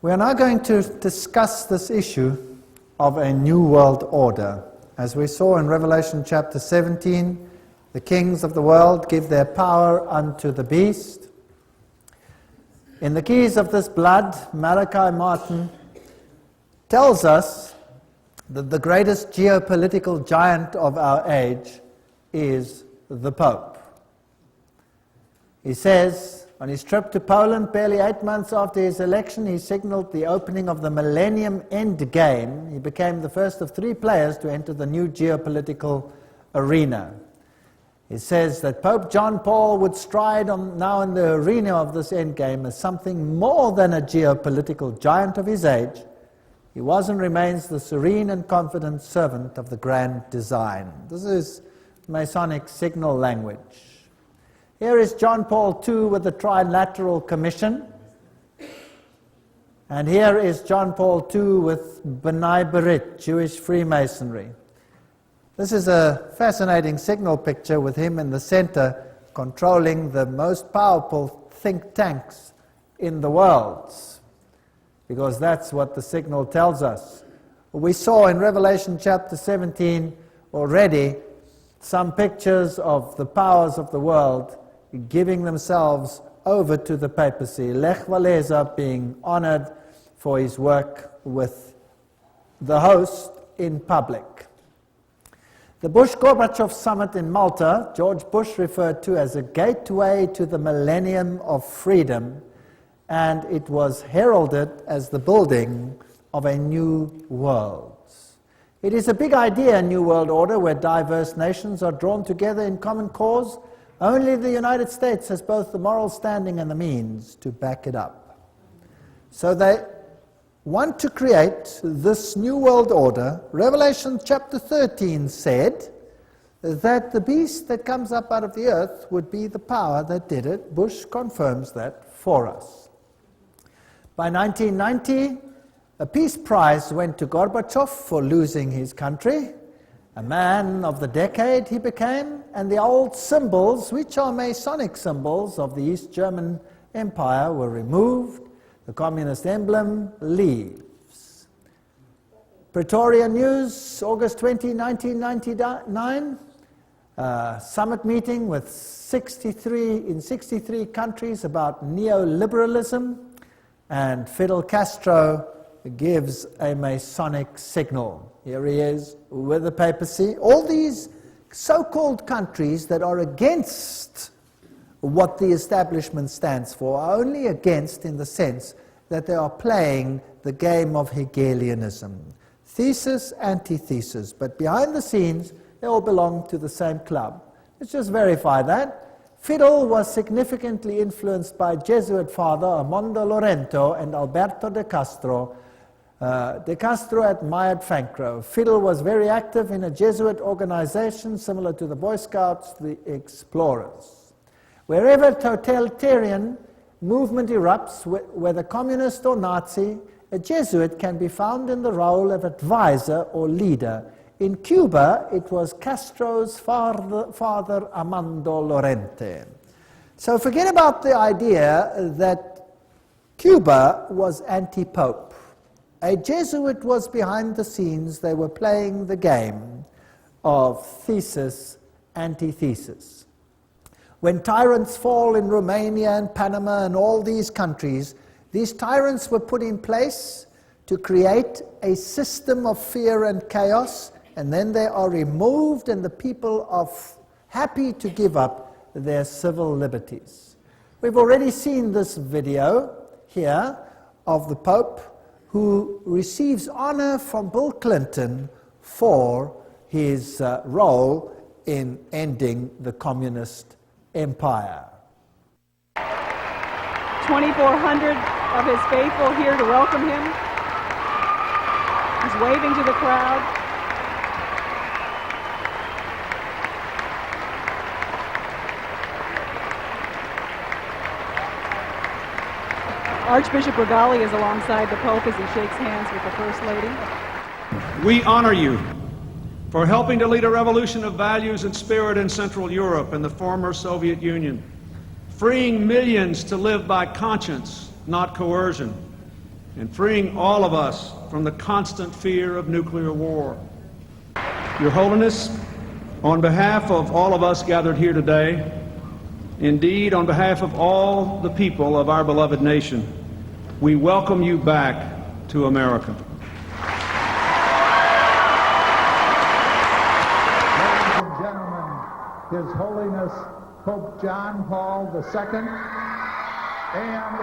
We are now going to discuss this issue of a new world order. As we saw in Revelation chapter 17, the kings of the world give their power unto the beast. In the Keys of this Blood, Malachi Martin tells us that the greatest geopolitical giant of our age is the Pope. He says, on his trip to Poland, barely 8 months after his election, he signaled the opening of the Millennium End Game. He became the first of 3 players to enter the new geopolitical arena. He says that Pope John Paul would stride now in the arena of this endgame as something more than a geopolitical giant of his age. He was and remains the serene and confident servant of the grand design. This is Masonic signal language. Here is John Paul II with the Trilateral Commission. And here is John Paul II with B'nai B'rith, Jewish Freemasonry. This is a fascinating signal picture with him in the center controlling the most powerful think tanks in the world, because that's what the signal tells us. We saw in Revelation chapter 17 already some pictures of the powers of the world giving themselves over to the papacy. Lech Walesa being honored for his work with the host in public. The Bush-Gorbachev summit in Malta, George Bush referred to as a gateway to the millennium of freedom, and it was heralded as the building of a new world. It is a big idea, a new world order, where diverse nations are drawn together in common cause. Only the United States has both the moral standing and the means to back it up. So they want to create this new world order. Revelation chapter 13 said that the beast that comes up out of the earth would be the power that did it. Bush confirms that for us. By 1990, a peace prize went to Gorbachev for losing his country. A man of the decade he became, and the old symbols, which are Masonic symbols of the East German Empire, were removed. The communist emblem leaves. Pretoria News, August 20, 1999, summit meeting with 63 countries about neoliberalism, and Fidel Castro gives a Masonic signal. Here he is with the papacy. All these so-called countries that are against what the establishment stands for are only against in the sense that they are playing the game of Hegelianism. Thesis, antithesis, but behind the scenes they all belong to the same club. Let's just verify that. Fidel was significantly influenced by Jesuit father Armando Lorente and Alberto de Castro. De Castro admired Franco. Fidel was very active in a Jesuit organization similar to the Boy Scouts, the Explorers. Wherever totalitarian movement erupts, whether communist or Nazi, a Jesuit can be found in the role of advisor or leader. In Cuba, it was Castro's father Armando Lorente. So forget about the idea that Cuba was anti-pope. A Jesuit was behind the scenes. They were playing the game of thesis, antithesis. When tyrants fall in Romania and Panama and all these countries, these tyrants were put in place to create a system of fear and chaos, and then they are removed and the people are happy to give up their civil liberties. We've already seen this video here of the Pope who receives honor from Bill Clinton for his role in ending the communist empire. 2,400 of his faithful here to welcome him. He's waving to the crowd. Archbishop Regali is alongside the Pope as he shakes hands with the First Lady. We honor you for helping to lead a revolution of values and spirit in Central Europe and the former Soviet Union, freeing millions to live by conscience, not coercion, and freeing all of us from the constant fear of nuclear war. Your Holiness, on behalf of all of us gathered here today, indeed on behalf of all the people of our beloved nation, we welcome you back to America. Ladies and gentlemen, His Holiness Pope John Paul II and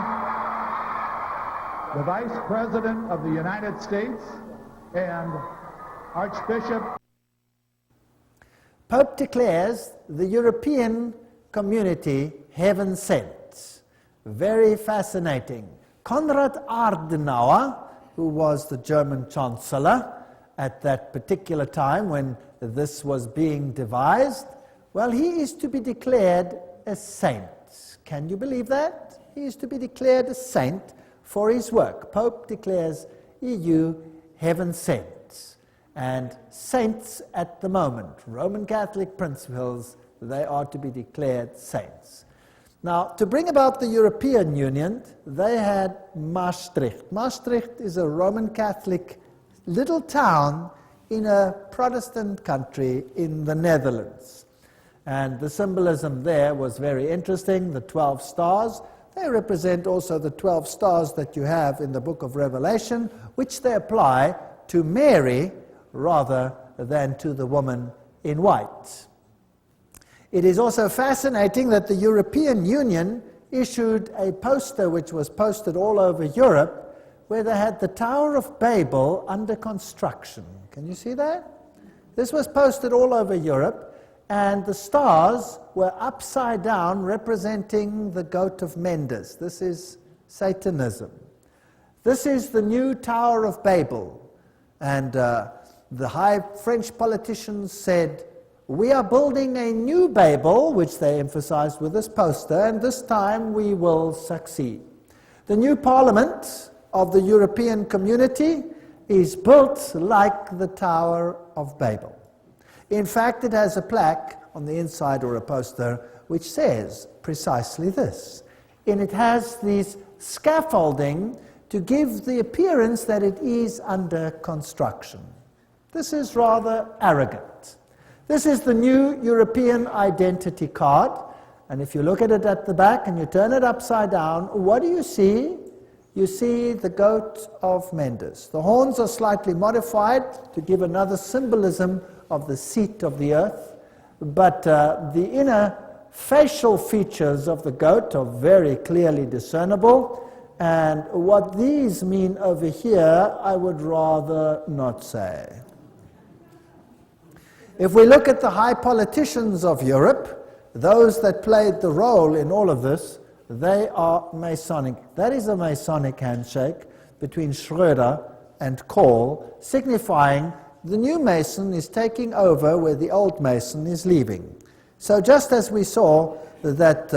the Vice President of the United States and Archbishop. Pope declares the European community heaven sent. Very fascinating. Konrad Adenauer, who was the German Chancellor at that particular time when this was being devised, well, he is to be declared a saint. Can you believe that? He is to be declared a saint for his work. Pope declares EU heaven sent. And saints at the moment, Roman Catholic principles, they are to be declared saints. Now, to bring about the European Union, they had Maastricht. Maastricht is a Roman Catholic little town in a Protestant country in the Netherlands. And the symbolism there was very interesting. The 12 stars, they represent also the 12 stars that you have in the book of Revelation, which they apply to Mary rather than to the woman in white. It is also fascinating that the European Union issued a poster which was posted all over Europe where they had the Tower of Babel under construction. Can you see that? This was posted all over Europe, and the stars were upside down representing the goat of Mendes. This is Satanism. This is the new Tower of Babel. And the high French politicians said, we are building a new Babel, which they emphasized with this poster, and this time we will succeed. The new parliament of the European community is built like the Tower of Babel. In fact, it has a plaque on the inside or a poster which says precisely this. And it has these scaffolding to give the appearance that it is under construction. This is rather arrogant. This is the new European identity card, and if you look at it at the back and you turn it upside down, what do you see? You see the goat of Mendes. The horns are slightly modified to give another symbolism of the seat of the earth, but the inner facial features of the goat are very clearly discernible, and what these mean over here, I would rather not say. If we look at the high politicians of Europe, those that played the role in all of this, they are Masonic. That is a Masonic handshake between Schröder and Kohl, signifying the new Mason is taking over where the old Mason is leaving. So just as we saw that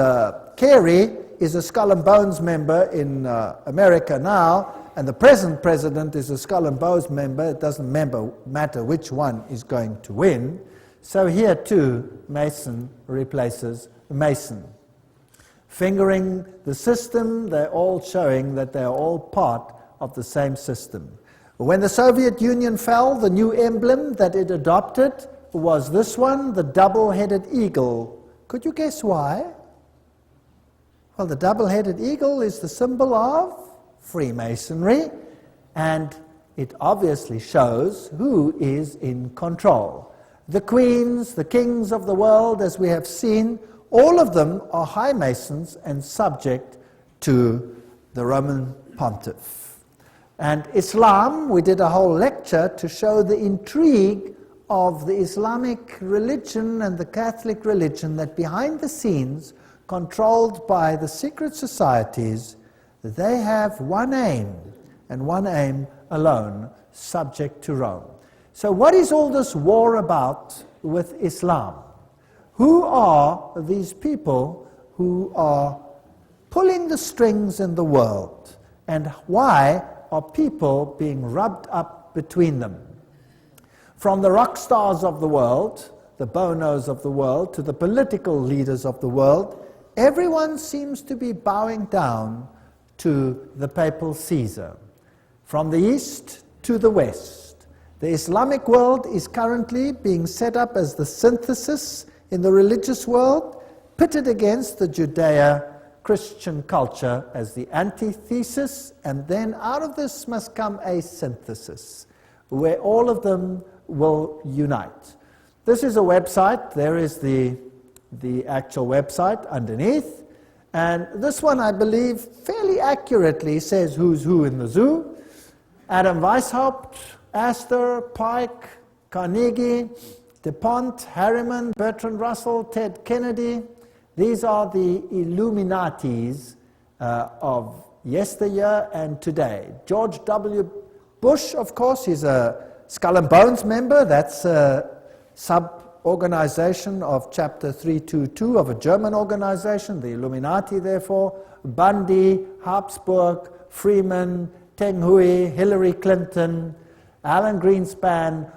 Kerry is a Skull and Bones member in America now, and the present president is a Skull and Bones member, it doesn't matter which one is going to win. So here too, Mason replaces Mason. Fingering the system, they're all showing that they're all part of the same system. When the Soviet Union fell, the new emblem that it adopted was this one, the double-headed eagle. Could you guess why? Well, the double-headed eagle is the symbol of Freemasonry, and it obviously shows who is in control. The queens, the kings of the world, as we have seen, all of them are high Masons and subject to the Roman Pontiff. And Islam, we did a whole lecture to show the intrigue of the Islamic religion and the Catholic religion, that behind the scenes, controlled by the secret societies, they have one aim, and one aim alone, subject to Rome. So what is all this war about with Islam? Who are these people who are pulling the strings in the world? And why are people being rubbed up between them? From the rock stars of the world, the Bonos of the world, to the political leaders of the world, everyone seems to be bowing down to the papal Caesar. from the east to the west. The Islamic world is currently being set up as the synthesis in the religious world, pitted against the Judeo-Christian culture as the antithesis, and then out of this must come a synthesis, where all of them will unite. This is a website. There is the actual website underneath. And this one, I believe, fairly accurately says who's who in the zoo. Adam Weishaupt, Astor, Pike, Carnegie, DuPont, Harriman, Bertrand Russell, Ted Kennedy. These are the Illuminatis of yesteryear and today. George W. Bush, of course, he's a Skull and Bones member. That's a sub-organization of Chapter 322 of a German organization, the Illuminati, therefore. Bundy, Habsburg, Freeman, Teng Hui, Hillary Clinton, Alan Greenspan,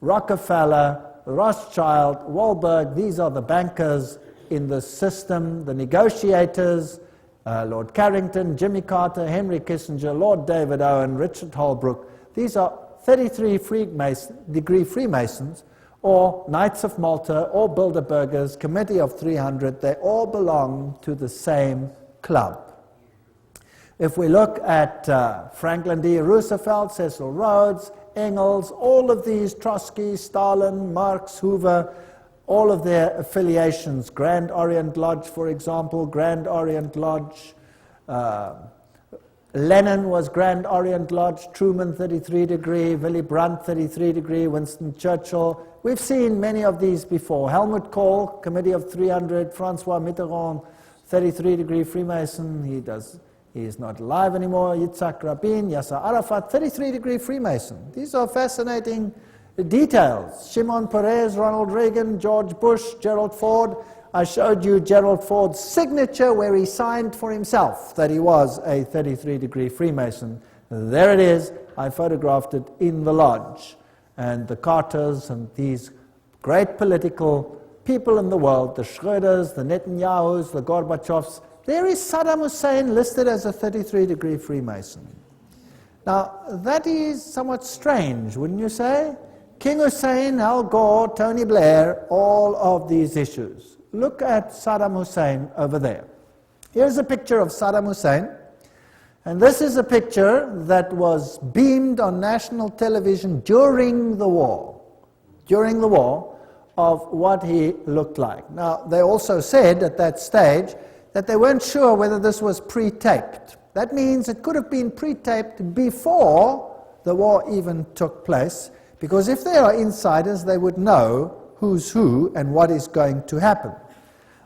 Rockefeller, Rothschild, Wahlberg. These are the bankers in the system, the negotiators, Lord Carrington, Jimmy Carter, Henry Kissinger, Lord David Owen, Richard Holbrooke. These are 33-degree Freemasons, or Knights of Malta, or Bilderbergers, Committee of 300. They all belong to the same club. If we look at Franklin D. Roosevelt, Cecil Rhodes, Engels, all of these, Trotsky, Stalin, Marx, Hoover, all of their affiliations, Grand Orient Lodge, for example, Grand Orient Lodge, Lenin was Grand Orient Lodge, Truman 33-degree, Willy Brandt 33-degree, Winston Churchill. We've seen many of these before. Helmut Kohl, Committee of 300, Francois Mitterrand, 33-degree Freemason. He is not alive anymore. Yitzhak Rabin, Yasser Arafat, 33-degree Freemason. These are fascinating details. Shimon Peres, Ronald Reagan, George Bush, Gerald Ford. I showed you Gerald Ford's signature where he signed for himself that he was a 33-degree Freemason. There it is. I photographed it in the lodge. And the Carters and these great political people in the world, the Schröders, the Netanyahus, the Gorbachevs, there is Saddam Hussein listed as a 33-degree Freemason. Now, that is somewhat strange, wouldn't you say? King Hussein, Al Gore, Tony Blair, all of these issues. Look at Saddam Hussein over there. Here's a picture of Saddam Hussein. And this is a picture that was beamed on national television during the war. During the war, of what he looked like. Now, they also said at that stage that they weren't sure whether this was pre-taped. That means it could have been pre-taped before the war even took place, because if they are insiders, they would know who's who and what is going to happen.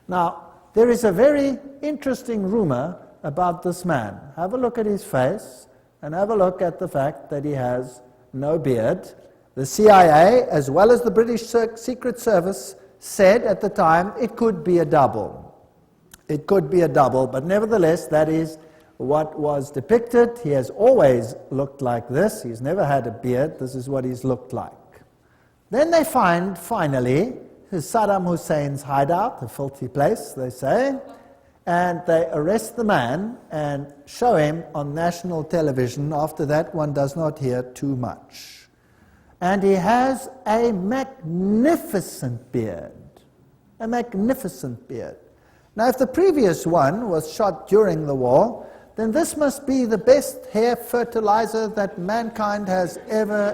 Now, there is a very interesting rumor about this man. Have a look at his face, and have a look at the fact that he has no beard. The CIA, as well as the British Secret Service, said at the time it could be a double. It could be a double, but nevertheless, that is what was depicted. He has always looked like this. He's never had a beard. This is what he's looked like. Then they find, finally, Saddam Hussein's hideout, a filthy place, they say, and they arrest the man and show him on national television. After that, one does not hear too much. And he has a magnificent beard. A magnificent beard. Now, if the previous one was shot during the war, then this must be the best hair fertilizer that mankind has ever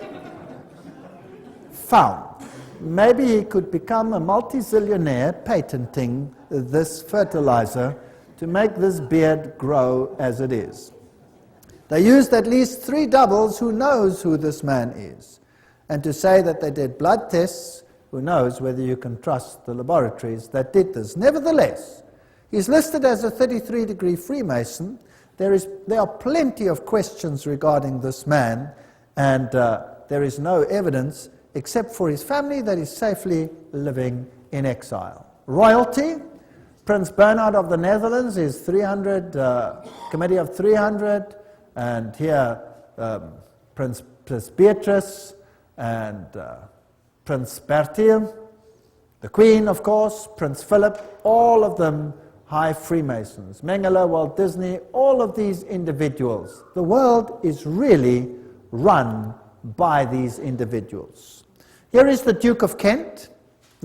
found. Maybe he could become a multi-zillionaire patenting this fertilizer to make this beard grow as it is. They used at least 3 doubles. Who knows who this man is? And to say that they did blood tests, who knows whether you can trust the laboratories that did this. Nevertheless, he's listed as a 33-degree Freemason. There are plenty of questions regarding this man, and there is no evidence except for his family that is safely living in exile. Royalty, Prince Bernhard of the Netherlands is 300, Committee of 300, and here Prince Beatrice and Prince Bertil, the Queen, of course, Prince Philip, all of them high Freemasons, Mengele, Walt Disney, all of these individuals. The world is really run by these individuals. Here is the Duke of Kent,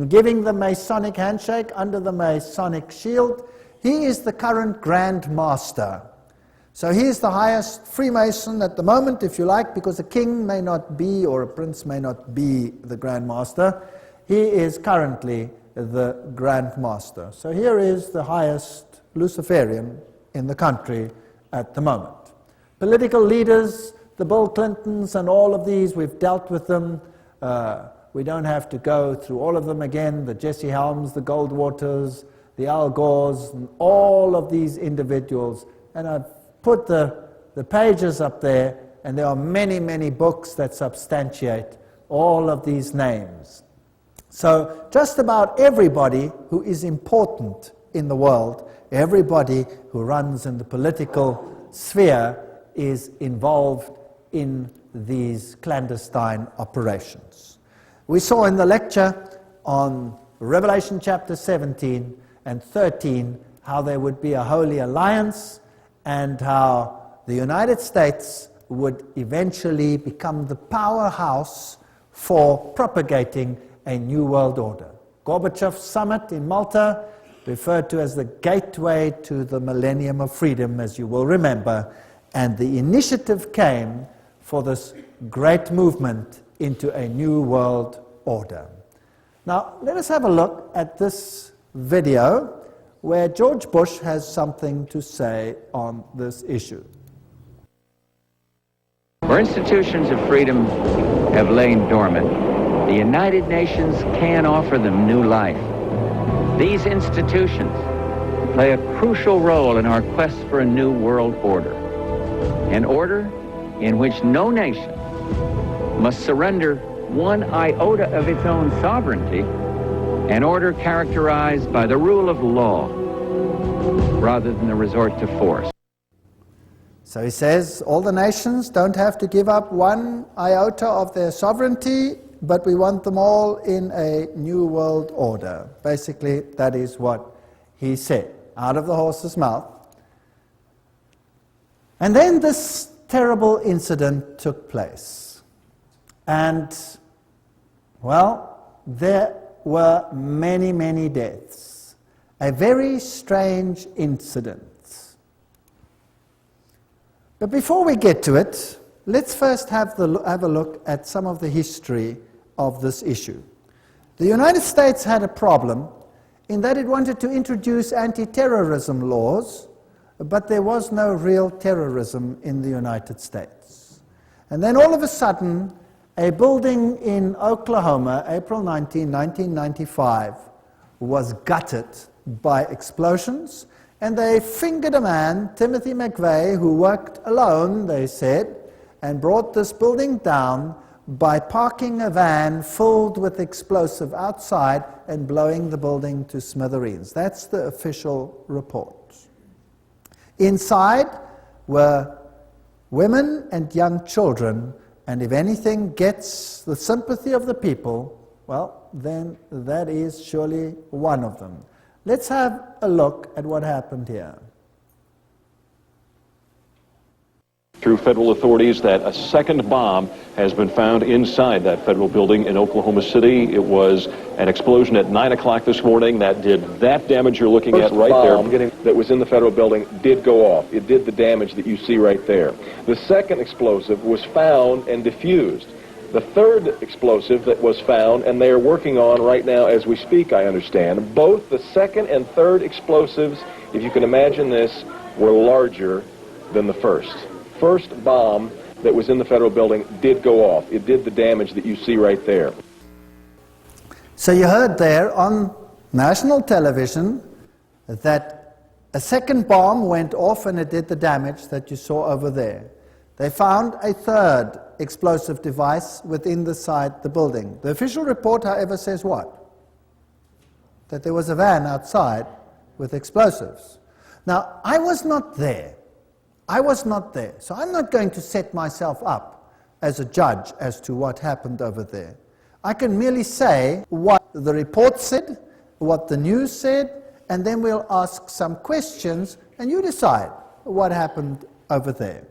giving the Masonic handshake under the Masonic shield. He is the current Grand Master. So he is the highest Freemason at the moment, if you like, because a king may not be, or a prince may not be the Grand Master. He is currently the Grand Master. So here is the highest Luciferian in the country at the moment. Political leaders, the Bill Clintons and all of these, we've dealt with them. We don't have to go through all of them again, the Jesse Helms, the Goldwaters, the Al Gores, and all of these individuals. And I've put the pages up there, and there are many, many books that substantiate all of these names. So just about everybody who is important in the world, everybody who runs in the political sphere is involved in these clandestine operations. We saw in the lecture on Revelation chapter 17 and 13 how there would be a holy alliance and how the United States would eventually become the powerhouse for propagating a new world order. Gorbachev's summit in Malta, referred to as the gateway to the millennium of freedom, as you will remember, and the initiative came for this great movement into a new world order. Now, let us have a look at this video where George Bush has something to say on this issue. Where institutions of freedom have lain dormant, the United Nations can offer them new life. These institutions play a crucial role in our quest for a new world order, an order in which no nation must surrender one iota of its own sovereignty, an order characterized by the rule of law rather than the resort to force. So he says all the nations don't have to give up one iota of their sovereignty, but we want them all in a new world order. Basically, that is what he said, out of the horse's mouth. And then this terrible incident took place. And, well, there were many, many deaths. A very strange incident. But before we get to it, let's first have a look at some of the history of this issue. The United States had a problem in that it wanted to introduce anti-terrorism laws, but there was no real terrorism in the United States. And then all of a sudden, a building in Oklahoma, April 19, 1995, was gutted by explosions, and they fingered a man, Timothy McVeigh, who worked alone, they said, and brought this building down by parking a van filled with explosive outside and blowing the building to smithereens. That's the official report. Inside were women and young children, and if anything gets the sympathy of the people, well, then that is surely one of them. Let's have a look at what happened here. Through federal authorities that a second bomb has been found inside that federal building in Oklahoma City. It was an explosion at 9 o'clock this morning that did that damage you're looking at right there. That was in the federal building did go off. It did the damage that you see right there. The second explosive was found and diffused. The third explosive that was found, and they are working on right now as we speak, I understand, both the second and third explosives, if you can imagine this, were larger than the first. First bomb that was in the federal building did go off. It did the damage that you see right there. So you heard there on national television that a second bomb went off and it did the damage that you saw over there. They found a third explosive device within the building. The official report, however, says what? That there was a van outside with explosives. Now, I was not there. So I'm not going to set myself up as a judge as to what happened over there. I can merely say what the report said, what the news said, and then we'll ask some questions, and you decide what happened over there.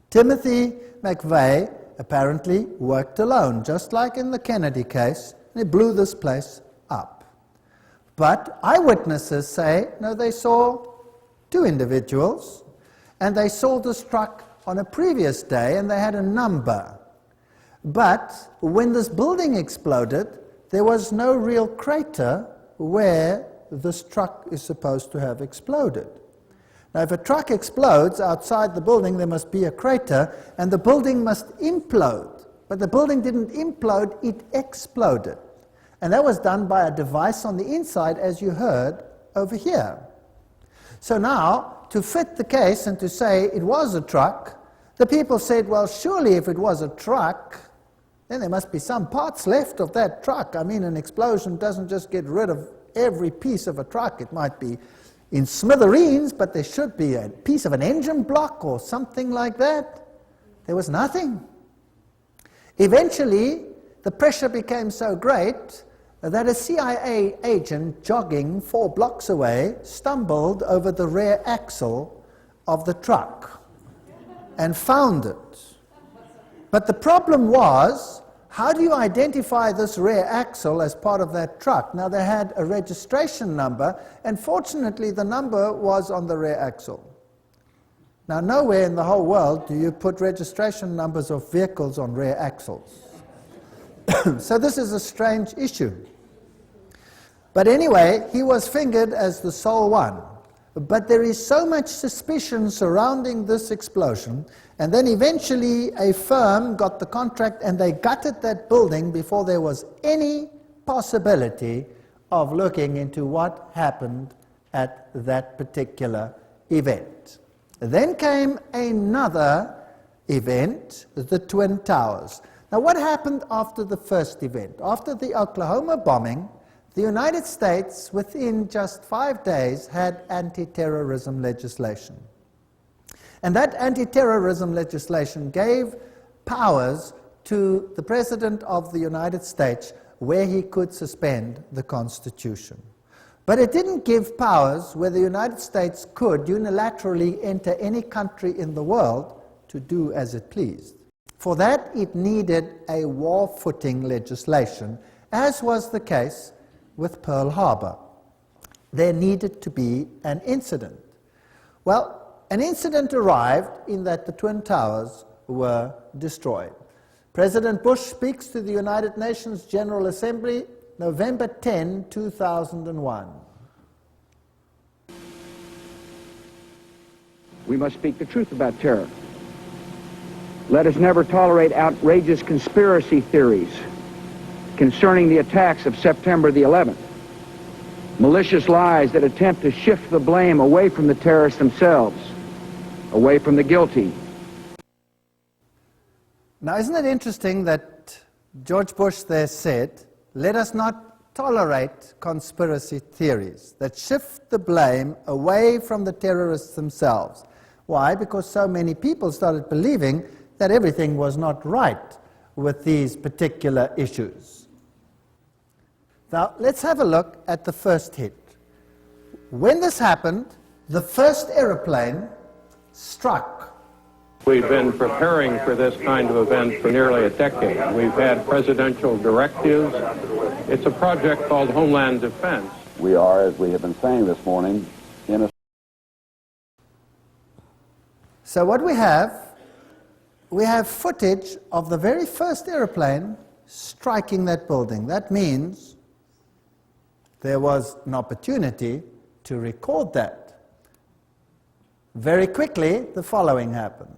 Timothy McVeigh apparently worked alone, just like in the Kennedy case, and he blew this place up. But eyewitnesses say, no, they saw two individuals, and they saw this truck on a previous day, and they had a number. But when this building exploded, there was no real crater where this truck is supposed to have exploded. Now, if a truck explodes outside the building, there must be a crater, and the building must implode. But the building didn't implode, it exploded. And that was done by a device on the inside, as you heard over here. So now, to fit the case and to say it was a truck, the people said, well, surely if it was a truck, then there must be some parts left of that truck. I mean, an explosion doesn't just get rid of every piece of a truck. It might be in smithereens, but there should be a piece of an engine block or something like that. There was nothing. Eventually, the pressure became so great that a CIA agent jogging 4 blocks away stumbled over the rear axle of the truck and found it. But the problem was, how do you identify this rear axle as part of that truck? Now, they had a registration number, and fortunately the number was on the rear axle. Now, nowhere in the whole world do you put registration numbers of vehicles on rear axles. So this is a strange issue. But anyway, he was fingered as the sole one. But there is so much suspicion surrounding this explosion, and then eventually a firm got the contract and they gutted that building before there was any possibility of looking into what happened at that particular event. Then came another event, the Twin Towers. Now, what happened after the first event? After the Oklahoma bombing, the United States, within just 5 days, had anti-terrorism legislation. And that anti-terrorism legislation gave powers to the President of the United States where he could suspend the Constitution. But it didn't give powers where the United States could unilaterally enter any country in the world to do as it pleased. For that, it needed a war-footing legislation, as was the case with Pearl Harbor. There needed to be an incident. Well, an incident arrived in that the Twin Towers were destroyed. President Bush speaks to the United Nations General Assembly November 10, 2001. We must speak the truth about terror. Let us never tolerate outrageous conspiracy theories concerning the attacks of September the 11th. Malicious lies that attempt to shift the blame away from the terrorists themselves, away from the guilty. Now, isn't it interesting that George Bush there said, let us not tolerate conspiracy theories that shift the blame away from the terrorists themselves. Why? Because so many people started believing that everything was not right with these particular issues. Now, let's have a look at the first hit. When this happened, the first aeroplane struck. We've been preparing for this kind of event for nearly a decade. We've had presidential directives. It's a project called Homeland Defense. We are, as we have been saying this morning, in a... So what we have footage of the very first airplane striking that building. That means there was an opportunity to record that. Very quickly, the following happened.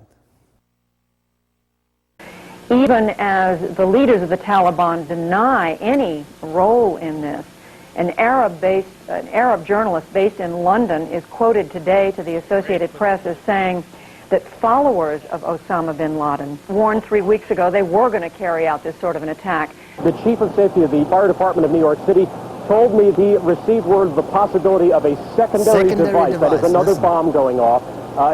Even as the leaders of the Taliban deny any role in this, an Arab journalist based in London is quoted today to the Associated Press as saying that followers of Osama bin Laden warned 3 weeks ago they were going to carry out this sort of an attack. The chief of safety of the fire department of New York City told me he received word of the possibility of a secondary device, that is another bomb going off.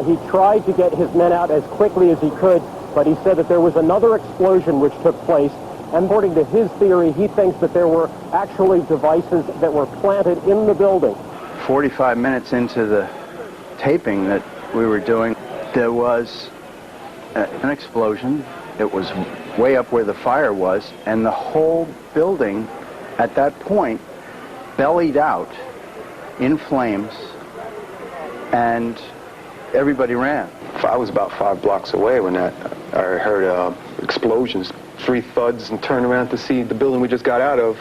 He tried to get his men out as quickly as he could, but he said that there was another explosion which took place. And according to his theory, he thinks that there were actually devices that were planted in the building. 45 minutes into the taping that we were doing, there was an explosion. It was way up where the fire was, and the whole building at that point bellied out in flames, and everybody ran. I was about 5 blocks away when I heard explosions, 3 thuds, and turned around to see the building we just got out of,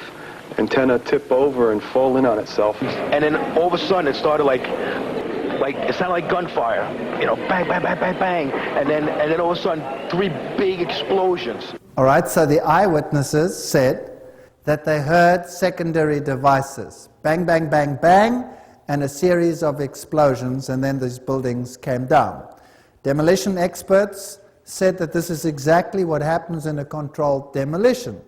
antenna tip over and fall in on itself. And then all of a sudden it started like it sounded like gunfire, you know, bang, bang, bang, bang, bang, and then all of a sudden 3 big explosions. All right, so the eyewitnesses said that they heard secondary devices, bang, bang, bang, bang, and a series of explosions, and then these buildings came down. Demolition experts said that this is exactly what happens in a controlled demolition.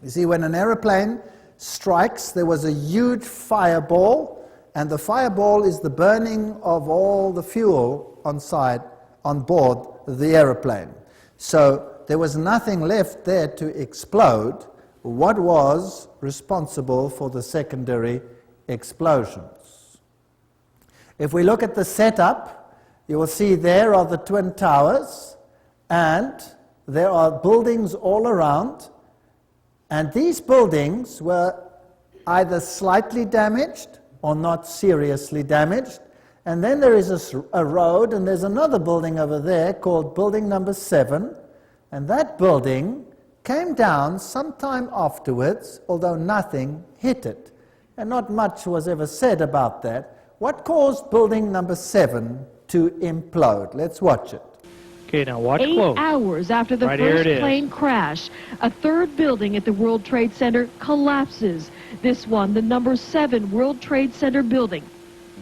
You see, when an aeroplane strikes, there was a huge fireball, and the fireball is the burning of all the fuel on board the aeroplane. So there was nothing left there to explode. What was responsible for the secondary explosions? If we look at the setup, you will see there are the Twin Towers, and there are buildings all around, and these buildings were either slightly damaged or not seriously damaged. And then there is a road, and there's another building over there called building number 7, and that building came down sometime afterwards, although nothing hit it. And not much was ever said about that. What caused building number 7 to implode? Let's watch it. Okay, now watch 8 close. hours after the first plane crash, a third building at the World Trade Center collapses. This one, the number 7 World Trade Center building.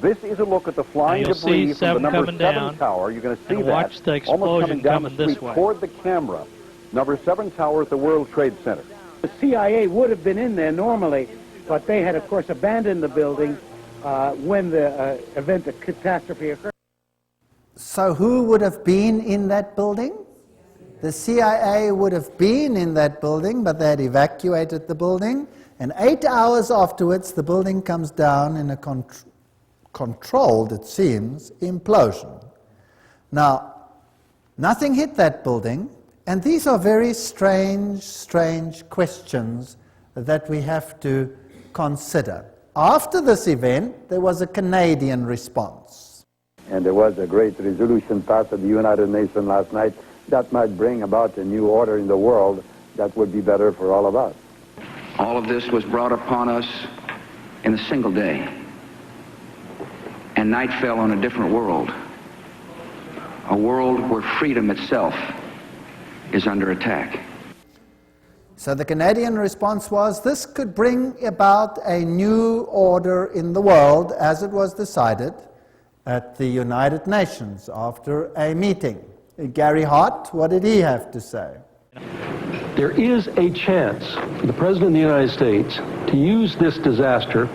This is a look at the flying debris from the number 7 tower. You're going to see that watch the explosion almost coming down coming the this street way. toward the camera. Number 7 tower at the World Trade Center. The CIA would have been in there normally, but they had, of course, abandoned the building when the the catastrophe occurred. So who would have been in that building? The CIA would have been in that building, but they had evacuated the building, and 8 hours afterwards the building comes down in a controlled, it seems, implosion. Now, nothing hit that building, and these are very strange questions that we have to consider. After this event, there was a Canadian response. And there was a great resolution passed at the United Nations last night that might bring about a new order in the world that would be better for all of us. All of this was brought upon us in a single day. And night fell on a different world. A world where freedom itself is under attack. So the Canadian response was this could bring about a new order in the world, as it was decided at the United Nations after a meeting. Gary Hart, what did he have to say? There is a chance for the President of the United States to use this disaster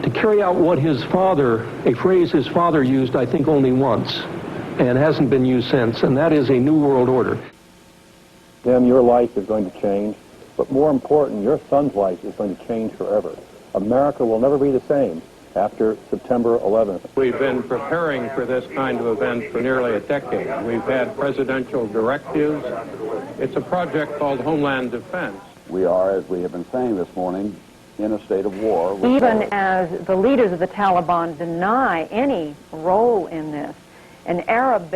to carry out what his father, a phrase his father used, I think, only once, and hasn't been used since, and that is a new world order. Tim, your life is going to change, but more important, your son's life is going to change forever. America will never be the same after September 11th. We've been preparing for this kind of event for nearly a decade. We've had presidential directives. It's a project called Homeland Defense. We are, as we have been saying this morning, in a state of war. Even as the leaders of the Taliban deny any role in this, an Arab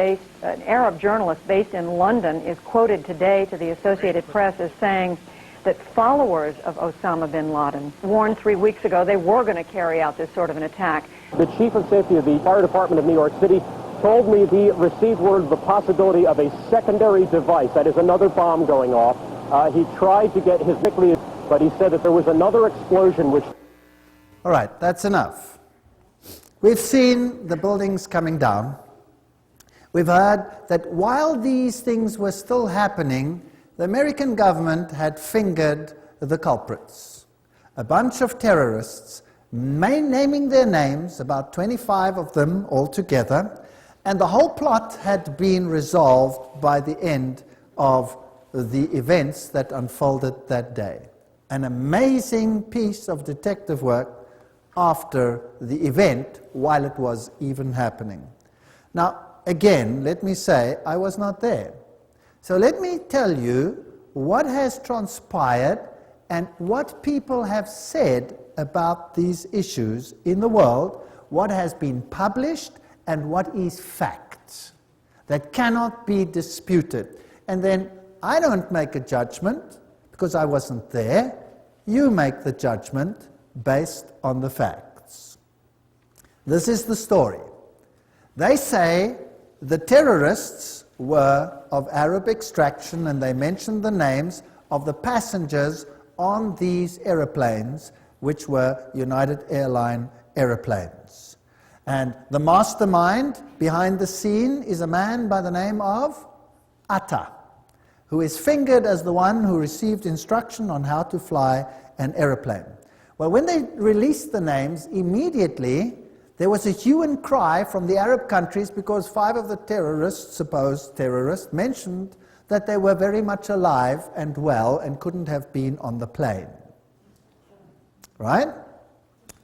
journalist based in London is quoted today to the Associated Press as saying that followers of Osama bin Laden warned 3 weeks ago they were going to carry out this sort of an attack. The chief of safety of the fire department of New York City told me he received word of the possibility of a secondary device, that is another bomb going off. He tried to get his nucleus, but he said that there was another explosion which... All right, that's enough. We've seen the buildings coming down. We've heard that while these things were still happening, the American government had fingered the culprits. A bunch of terrorists, naming their names, about 25 of them altogether, and the whole plot had been resolved by the end of the events that unfolded that day. An amazing piece of detective work after the event while it was even happening. Now, again, let me say I was not there. So let me tell you what has transpired and what people have said about these issues in the world, what has been published and what is fact that cannot be disputed. And then I don't make a judgment because I wasn't there. You make the judgment based on the facts. This is the story. They say the terrorists were of Arab extraction, and they mentioned the names of the passengers on these aeroplanes, which were United Airlines aeroplanes. And the mastermind behind the scene is a man by the name of Atta, who is fingered as the one who received instruction on how to fly an aeroplane. Well, when they released the names, immediately there was a hue and cry from the Arab countries because 5 of the terrorists, supposed terrorists, mentioned that they were very much alive and well and couldn't have been on the plane. Right?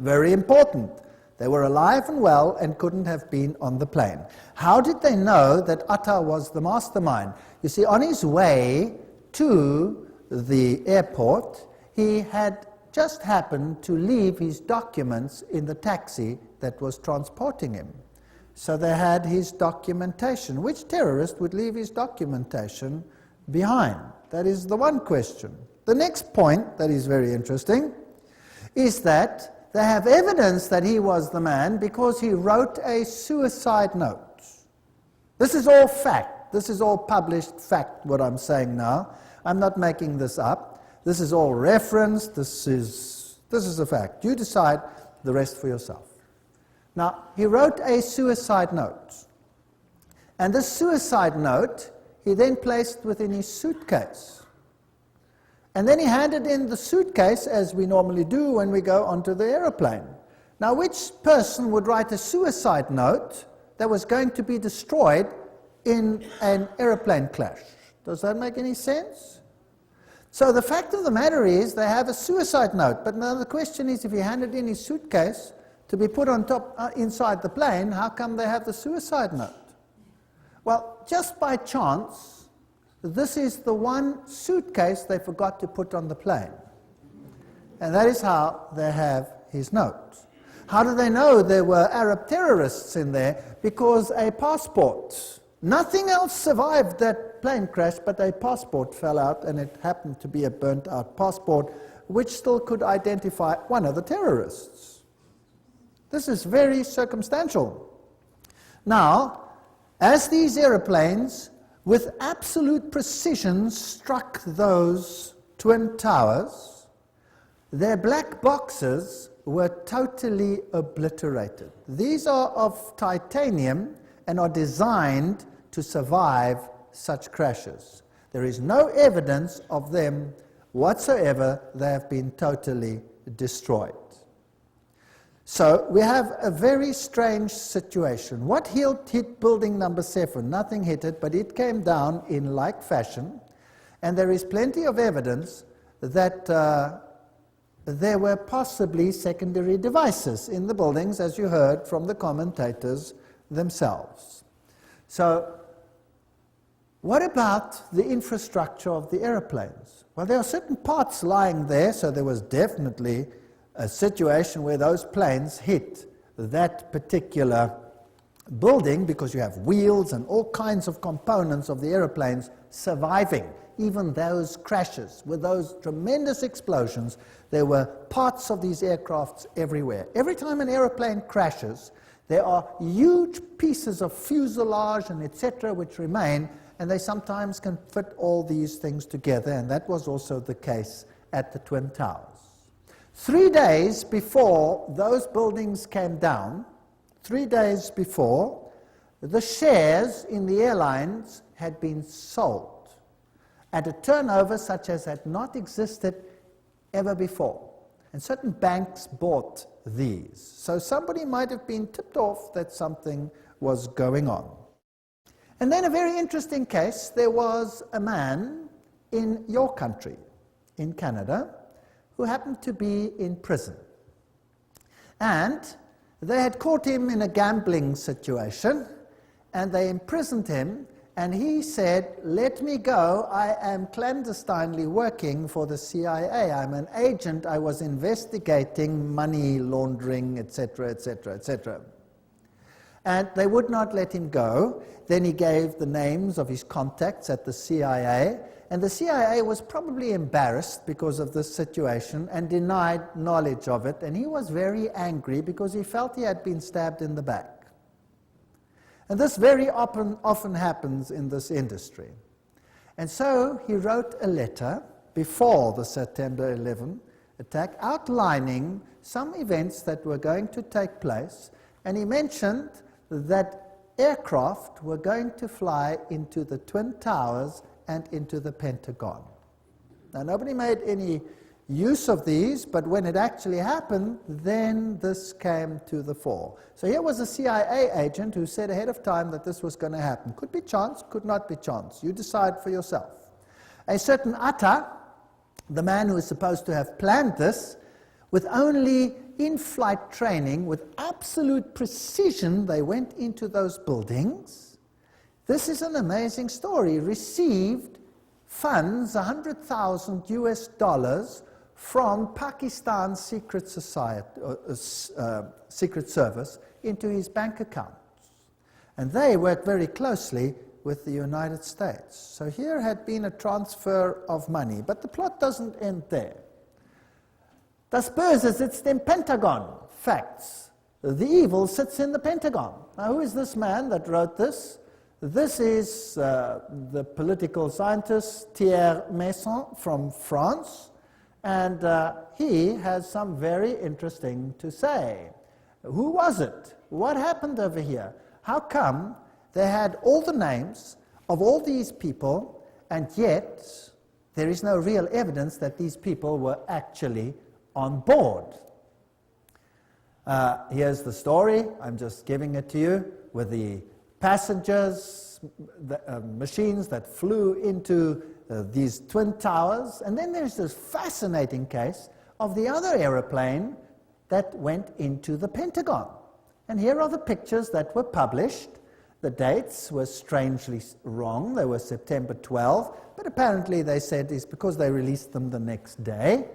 Very important. They were alive and well and couldn't have been on the plane. How did they know that Atta was the mastermind? You see, on his way to the airport, he had just happened to leave his documents in the taxi that was transporting him. So they had his documentation. Which terrorist would leave his documentation behind? That is the one question. The next point that is very interesting is that they have evidence that he was the man because he wrote a suicide note. This is all fact. This is all published fact, what I'm saying now. I'm not making this up. This is all referenced. This is a fact. You decide the rest for yourself. Now, he wrote a suicide note. And this suicide note, he then placed within his suitcase. And then he handed in the suitcase, as we normally do when we go onto the aeroplane. Now, which person would write a suicide note that was going to be destroyed in an aeroplane crash? Does that make any sense? So the fact of the matter is they have a suicide note. But now the question is, if he handed in his suitcase to be put on top inside the plane, how come they have the suicide note? Well, just by chance, this is the one suitcase they forgot to put on the plane. And that is how they have his note. How do they know there were Arab terrorists in there? Because a passport. Nothing else survived that plane crash, but a passport fell out, and it happened to be a burnt-out passport, which still could identify one of the terrorists. This is very circumstantial. Now, as these aeroplanes, with absolute precision, struck those twin towers, their black boxes were totally obliterated. These are of titanium and are designed to survive such crashes. There is no evidence of them whatsoever. They have been totally destroyed. So we have a very strange situation. What hit building number 7? Nothing hit it, but it came down in like fashion, and there is plenty of evidence that there were possibly secondary devices in the buildings, as you heard from the commentators themselves. So what about the infrastructure of the aeroplanes? Well, there are certain parts lying there, so there was definitely a situation where those planes hit that particular building, because you have wheels and all kinds of components of the aeroplanes surviving. Even those crashes with those tremendous explosions, there were parts of these aircrafts everywhere. Every time an aeroplane crashes, there are huge pieces of fuselage and etc. which remain, and they sometimes can fit all these things together, and that was also the case at the Twin Towers. 3 days before those buildings came down, 3 days before, the shares in the airlines had been sold at a turnover such as had not existed ever before. And certain banks bought these. So somebody might have been tipped off that something was going on. And then a very interesting case, there was a man in your country, in Canada, who happened to be in prison. And they had caught him in a gambling situation, and they imprisoned him, and he said, "Let me go, I am clandestinely working for the CIA. I'm an agent, I was investigating money laundering, etc., etc., etc." And they would not let him go. Then he gave the names of his contacts at the CIA, and the CIA was probably embarrassed because of this situation and denied knowledge of it, and he was very angry because he felt he had been stabbed in the back. And this very often happens in this industry. And so he wrote a letter before the September 11 attack outlining some events that were going to take place, and he mentioned that aircraft were going to fly into the Twin Towers and into the Pentagon. Now, nobody made any use of these, but when it actually happened, then this came to the fore. So here was a CIA agent who said ahead of time that this was going to happen. Could be chance, could not be chance. You decide for yourself. A certain Atta, the man who is supposed to have planned this, with only in-flight training, with absolute precision, they went into those buildings. This is an amazing story. Received funds, $100,000 US, from Pakistan's secret service into his bank accounts. And they worked very closely with the United States. So here had been a transfer of money, but the plot doesn't end there. Das Böse sitzt im Pentagon. Facts. The evil sits in the Pentagon. Now, who is this man that wrote this? This is the political scientist Thierry Meyssan from France, and he has some very interesting to say. Who was it? What happened over here? How come they had all the names of all these people, and yet there is no real evidence that these people were actually on board? Here's the story. I'm just giving it to you with the passengers, the machines that flew into these Twin Towers. And then there's this fascinating case of the other aeroplane that went into the Pentagon. And here are the pictures that were published. The dates were strangely wrong. They were September 12, but apparently they said it's because they released them the next day.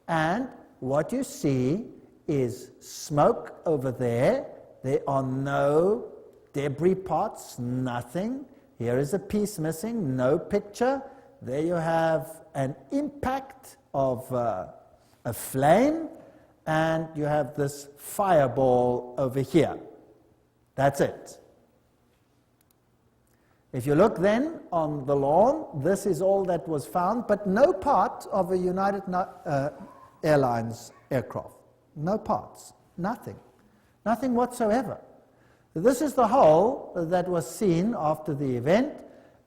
And what you see is smoke over there. There are no debris pots, nothing. Here is a piece missing, no picture. There you have an impact of a flame, and you have this fireball over here. That's it. If you look then on the lawn, this is all that was found, but no part of a United Airlines aircraft. No parts, nothing. Nothing whatsoever. This is the hole that was seen after the event,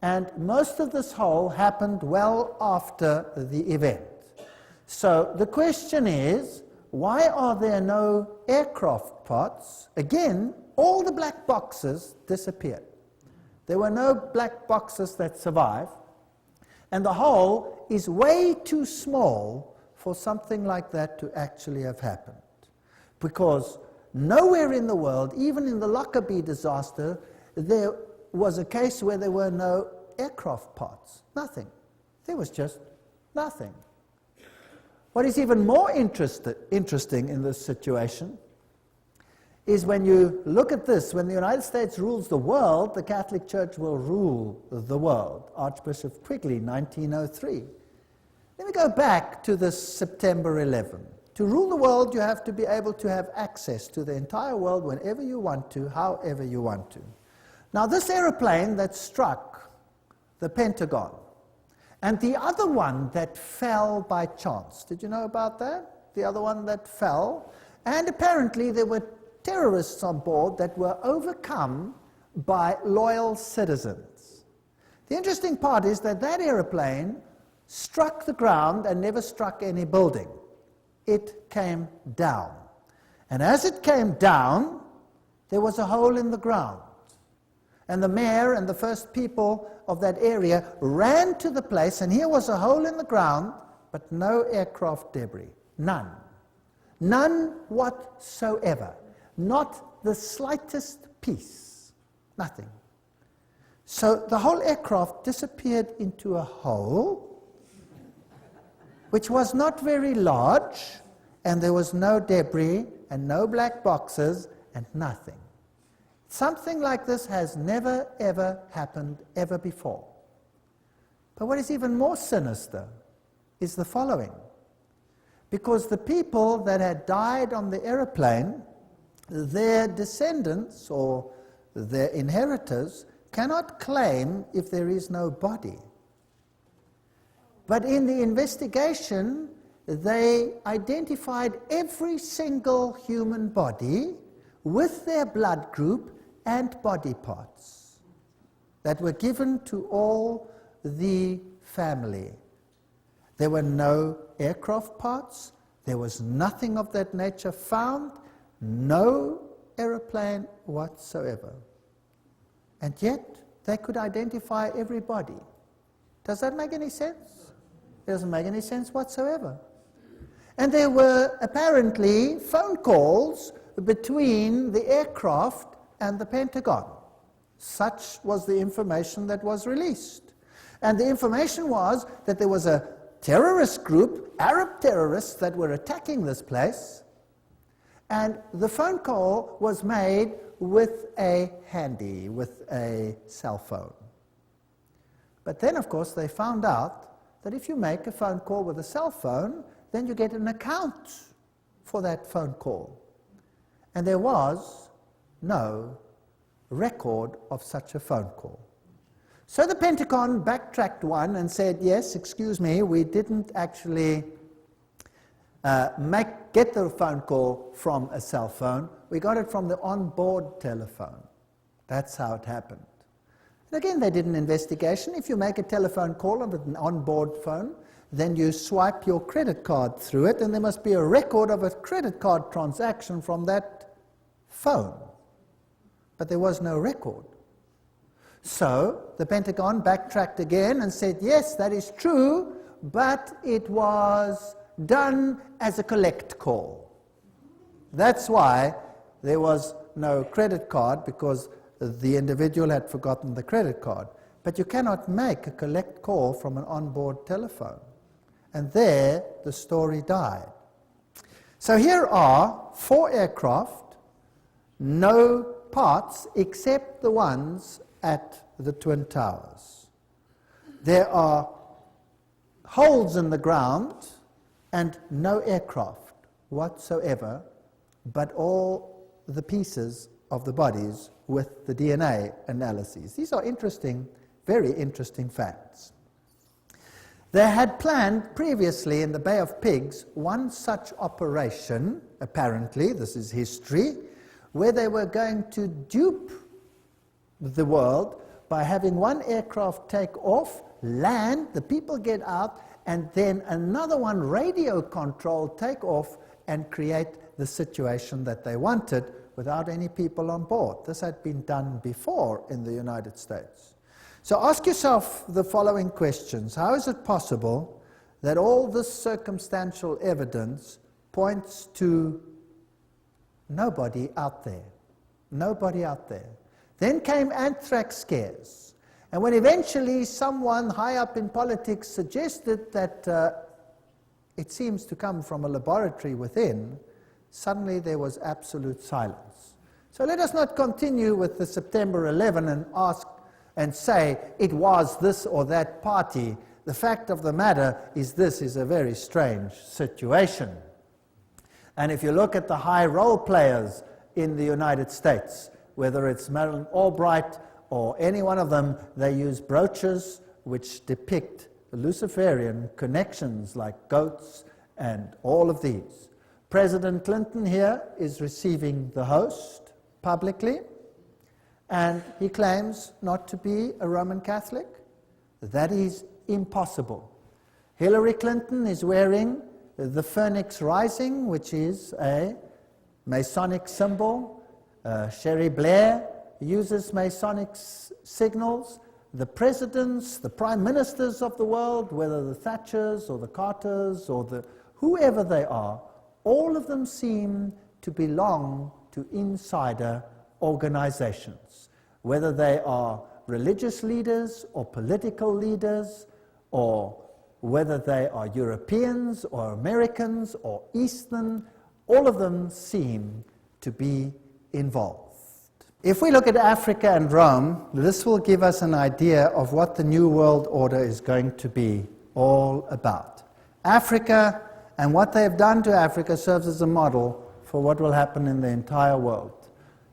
and most of this hole happened well after the event. So the question is, why are there no aircraft parts? Again, all the black boxes disappeared. There were no black boxes that survived, and the hole is way too small for something like that to actually have happened. Because nowhere in the world, even in the Lockerbie disaster, there was a case where there were no aircraft parts. Nothing. There was just nothing. What is even more interesting in this situation is when you look at this, when the United States rules the world, the Catholic Church will rule the world. Archbishop Quigley, 1903. Let me go back to this September 11. To rule the world, you have to be able to have access to the entire world whenever you want to, however you want to. Now, this aeroplane that struck the Pentagon, and the other one that fell by chance, did you know about that? The other one that fell, and apparently there were terrorists on board that were overcome by loyal citizens. The interesting part is that that aeroplane struck the ground and never struck any building. It came down. And as it came down, there was a hole in the ground. And the mayor and the first people of that area ran to the place, and here was a hole in the ground, but no aircraft debris. None. None whatsoever. Not the slightest piece. Nothing. So the whole aircraft disappeared into a hole, which was not very large, and there was no debris and no black boxes and nothing. Something like this has never, ever happened ever before. But what is even more sinister is the following. Because the people that had died on the aeroplane, their descendants or their inheritors cannot claim if there is no body. But in the investigation, they identified every single human body with their blood group and body parts that were given to all the family. There were no aircraft parts. There was nothing of that nature found. No aeroplane whatsoever. And yet, they could identify everybody. Does that make any sense? It doesn't make any sense whatsoever. And there were apparently phone calls between the aircraft and the Pentagon. Such was the information that was released. And the information was that there was a terrorist group, Arab terrorists, that were attacking this place, and the phone call was made with a handy, with a cell phone. But then, of course, they found out that if you make a phone call with a cell phone, then you get an account for that phone call. And there was no record of such a phone call. So the Pentagon backtracked one and said, yes, excuse me, we didn't actually get the phone call from a cell phone. We got it from the onboard telephone. That's how it happened. And again, they did an investigation. If you make a telephone call on an onboard phone, then you swipe your credit card through it, and there must be a record of a credit card transaction from that phone. But there was no record. So the Pentagon backtracked again and said, yes, that is true, but it was done as a collect call. That's why there was no credit card, because the individual had forgotten the credit card. But you cannot make a collect call from an onboard telephone. And there the story died. So here are 4 aircraft, no parts except the ones at the Twin Towers. There are holes in the ground and no aircraft whatsoever, but all the pieces of the bodies with the DNA analyses. These are interesting, very interesting facts. They had planned previously in the Bay of Pigs one such operation, apparently, this is history, where they were going to dupe the world by having one aircraft take off, land, the people get out, and then another one, radio controlled, take off and create the situation that they wanted without any people on board. This had been done before in the United States. So ask yourself the following questions. How is it possible that all this circumstantial evidence points to nobody out there? Nobody out there. Then came anthrax scares. And when eventually someone high up in politics suggested that it seems to come from a laboratory within, suddenly there was absolute silence. So let us not continue with the September 11 and ask and say it was this or that party. The fact of the matter is this is a very strange situation. And if you look at the high role players in the United States, whether it's Madeleine Albright or any one of them, they use brooches which depict Luciferian connections like goats and all of these. President Clinton here is receiving the host publicly, and he claims not to be a Roman Catholic. That is impossible. Hillary Clinton is wearing the Phoenix Rising, which is a Masonic symbol. Sherry Blair uses Masonic signals. The presidents, the prime ministers of the world, whether the Thatchers or the Carters or the whoever they are, all of them seem to belong to insider organizations, whether they are religious leaders or political leaders, or whether they are Europeans or Americans or Eastern, all of them seem to be involved. If we look at Africa and Rome, this will give us an idea of what the New World Order is going to be all about. Africa and what they have done to Africa serves as a model for what will happen in the entire world.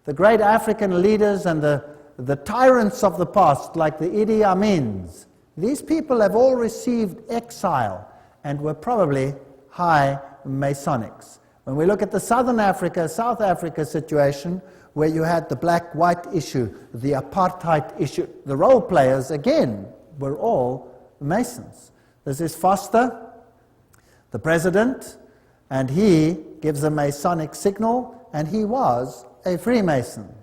The great African leaders and the tyrants of the past, like the Idi Amins, these people have all received exile and were probably high Masonics. When we look at the Southern Africa, South Africa situation, where you had the black-white issue, the apartheid issue, the role players, again, were all Masons. This is Foster, the president, and he gives a Masonic signal, and he was a Freemason.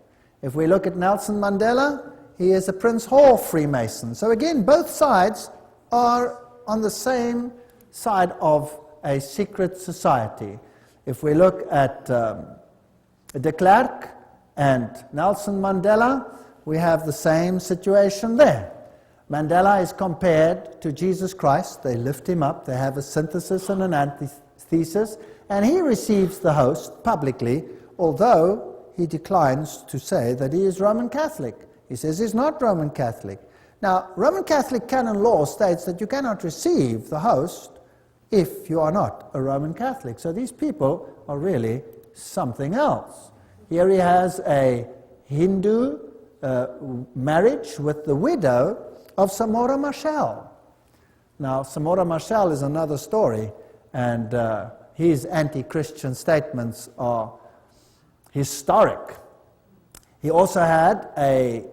If we look at Nelson Mandela, he is a Prince Hall Freemason. So again, both sides are on the same side of a secret society. If we look at de Klerk and Nelson Mandela, we have the same situation there. Mandela is compared to Jesus Christ. They lift him up. They have a synthesis and an antithesis, and he receives the host publicly, although he declines to say that he is Roman Catholic. He says he's not Roman Catholic. Now, Roman Catholic canon law states that you cannot receive the host if you are not a Roman Catholic. So these people are really something else. Here he has a Hindu marriage with the widow of Samora Machel. Now, Samora Machel is another story, and his anti-Christian statements are historic. He also had a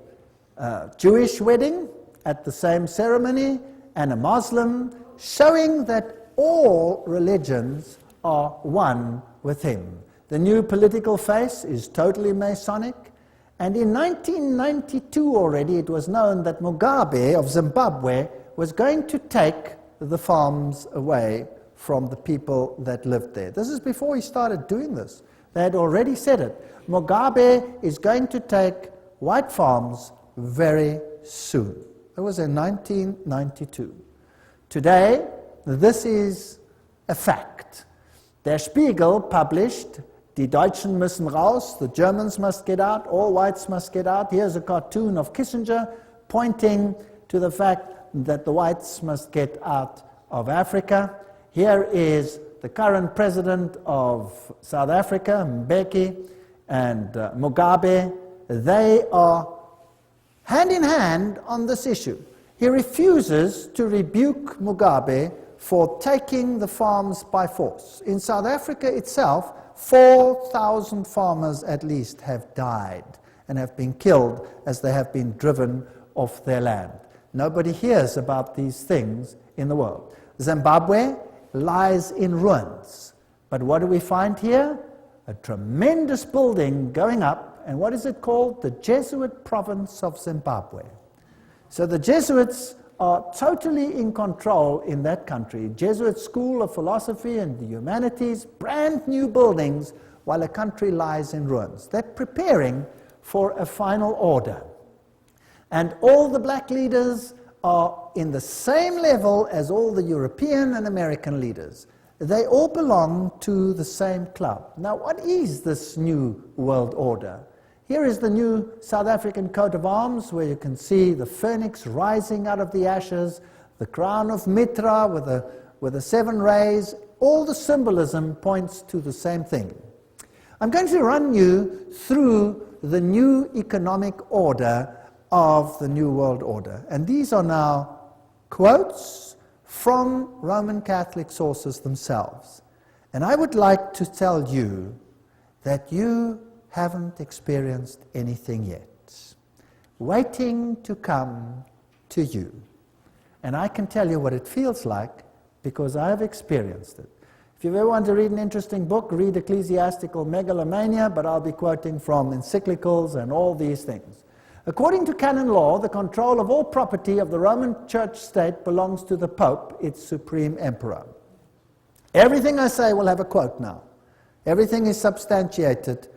Jewish wedding at the same ceremony and a Muslim, showing that all religions are one with him. The new political face is totally Masonic, and in 1992 already it was known that Mugabe of Zimbabwe was going to take the farms away from the people that lived there. This is before he started doing this. They had already said it. Mugabe is going to take white farms very soon. It was in 1992. Today, this is a fact. Der Spiegel published, Die Deutschen müssen raus, the Germans must get out, all whites must get out. Here's a cartoon of Kissinger pointing to the fact that the whites must get out of Africa. Here is the current president of South Africa, Mbeki, and Mugabe. They are hand in hand on this issue. He refuses to rebuke Mugabe for taking the farms by force. In South Africa itself, 4,000 farmers at least have died and have been killed as they have been driven off their land. Nobody hears about these things in the world. Zimbabwe lies in ruins. But what do we find here? A tremendous building going up, and what is it called? The Jesuit province of Zimbabwe. So the Jesuits are totally in control in that country. Jesuit School of Philosophy and the Humanities, brand new buildings, while a country lies in ruins. They're preparing for a final order. And all the black leaders are in the same level as all the European and American leaders. They all belong to the same club. Now, what is this new world order? Here is the new South African coat of arms, where you can see the phoenix rising out of the ashes, the crown of Mitra with the 7 rays. All the symbolism points to the same thing. I'm going to run you through the new economic order of the New World Order. And these are now quotes from Roman Catholic sources themselves. And I would like to tell you that you haven't experienced anything yet. Waiting to come to you. And I can tell you what it feels like because I have experienced it. If you ever want to read an interesting book, read Ecclesiastical Megalomania, but I'll be quoting from encyclicals and all these things. According to canon law, the control of all property of the Roman Church state belongs to the Pope, its supreme emperor. Everything I say will have a quote now. Everything is substantiated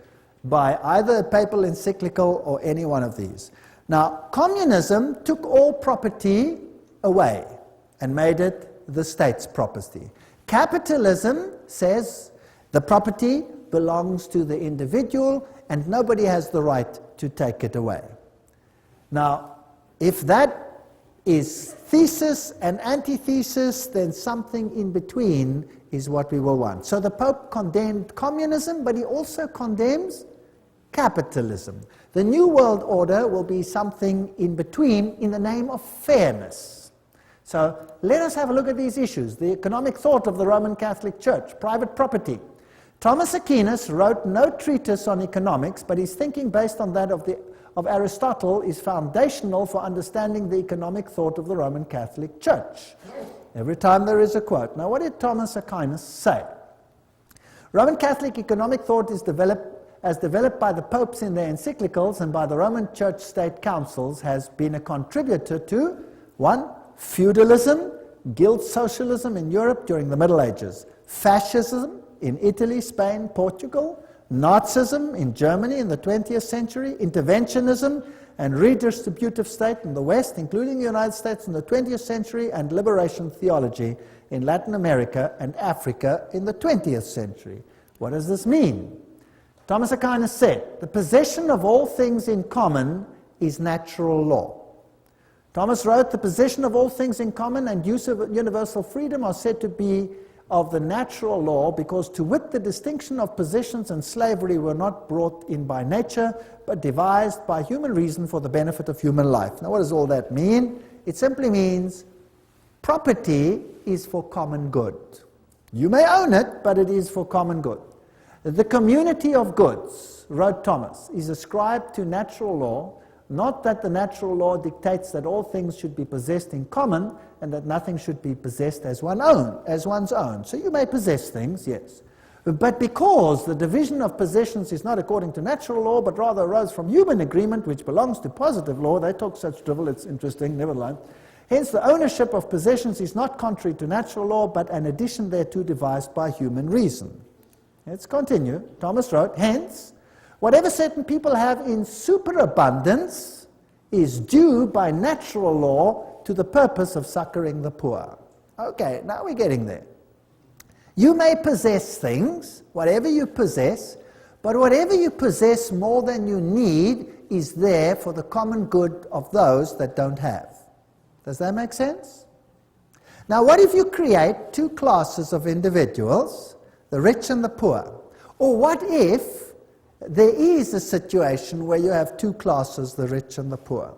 by either a papal encyclical or any one of these. Now, communism took all property away and made it the state's property. Capitalism says the property belongs to the individual and nobody has the right to take it away. Now, if that is thesis and antithesis, then something in between is what we will want. So the Pope condemned communism, but he also condemns capitalism. The New World Order will be something in between in the name of fairness. So let us have a look at these issues. The economic thought of the Roman Catholic Church, private property. Thomas Aquinas wrote no treatise on economics, but his thinking based on that of Aristotle is foundational for understanding the economic thought of the Roman Catholic Church. Every time there is a quote. Now, what did Thomas Aquinas say? Roman Catholic economic thought is developed by the popes in their encyclicals and by the Roman Church state councils, has been a contributor to 1. Feudalism, guild socialism in Europe during the Middle Ages, fascism in Italy, Spain, Portugal, Nazism in Germany in the 20th century, interventionism and redistributive state in the West, including the United States in the 20th century, and liberation theology in Latin America and Africa in the 20th century. What does this mean? Thomas Aquinas said, the possession of all things in common is natural law. Thomas wrote, the possession of all things in common and use of universal freedom are said to be of the natural law, because to wit the distinction of possessions and slavery were not brought in by nature, but devised by human reason for the benefit of human life. Now what does all that mean? It simply means property is for common good. You may own it, but it is for common good. The community of goods, wrote Thomas, is ascribed to natural law, not that the natural law dictates that all things should be possessed in common and that nothing should be possessed as one's own. So you may possess things, yes. But because the division of possessions is not according to natural law, but rather arose from human agreement, which belongs to positive law, they talk such drivel, it's interesting, never mind. Hence the ownership of possessions is not contrary to natural law, but an addition thereto devised by human reason. Let's continue. Thomas wrote, hence, whatever certain people have in superabundance is due by natural law to the purpose of succoring the poor. Okay, now we're getting there. You may possess things, whatever you possess, but whatever you possess more than you need is there for the common good of those that don't have. Does that make sense? Now, what if you create two classes of individuals, the rich and the poor? Or what if there is a situation where you have two classes, the rich and the poor?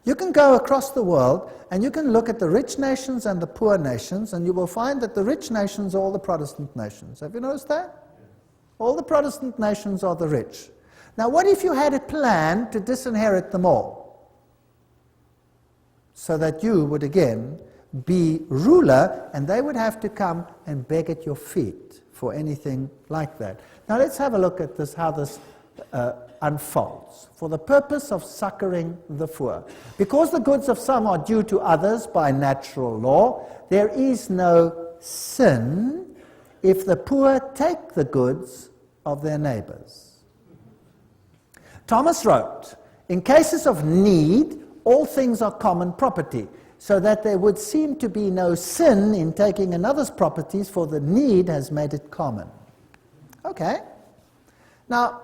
You can go across the world and you can look at the rich nations and the poor nations, and you will find that the rich nations are all the Protestant nations. Have you noticed that? All the Protestant nations are the rich. Now, what if you had a plan to disinherit them all, so that you would again be ruler and they would have to come and beg at your feet for anything like that? Now let's have a look at this, how this unfolds. For the purpose of succoring the poor. Because the goods of some are due to others by natural law, there is no sin if the poor take the goods of their neighbors. Thomas wrote, in cases of need, all things are common property, so that there would seem to be no sin in taking another's properties, for the need has made it common. Okay. Now,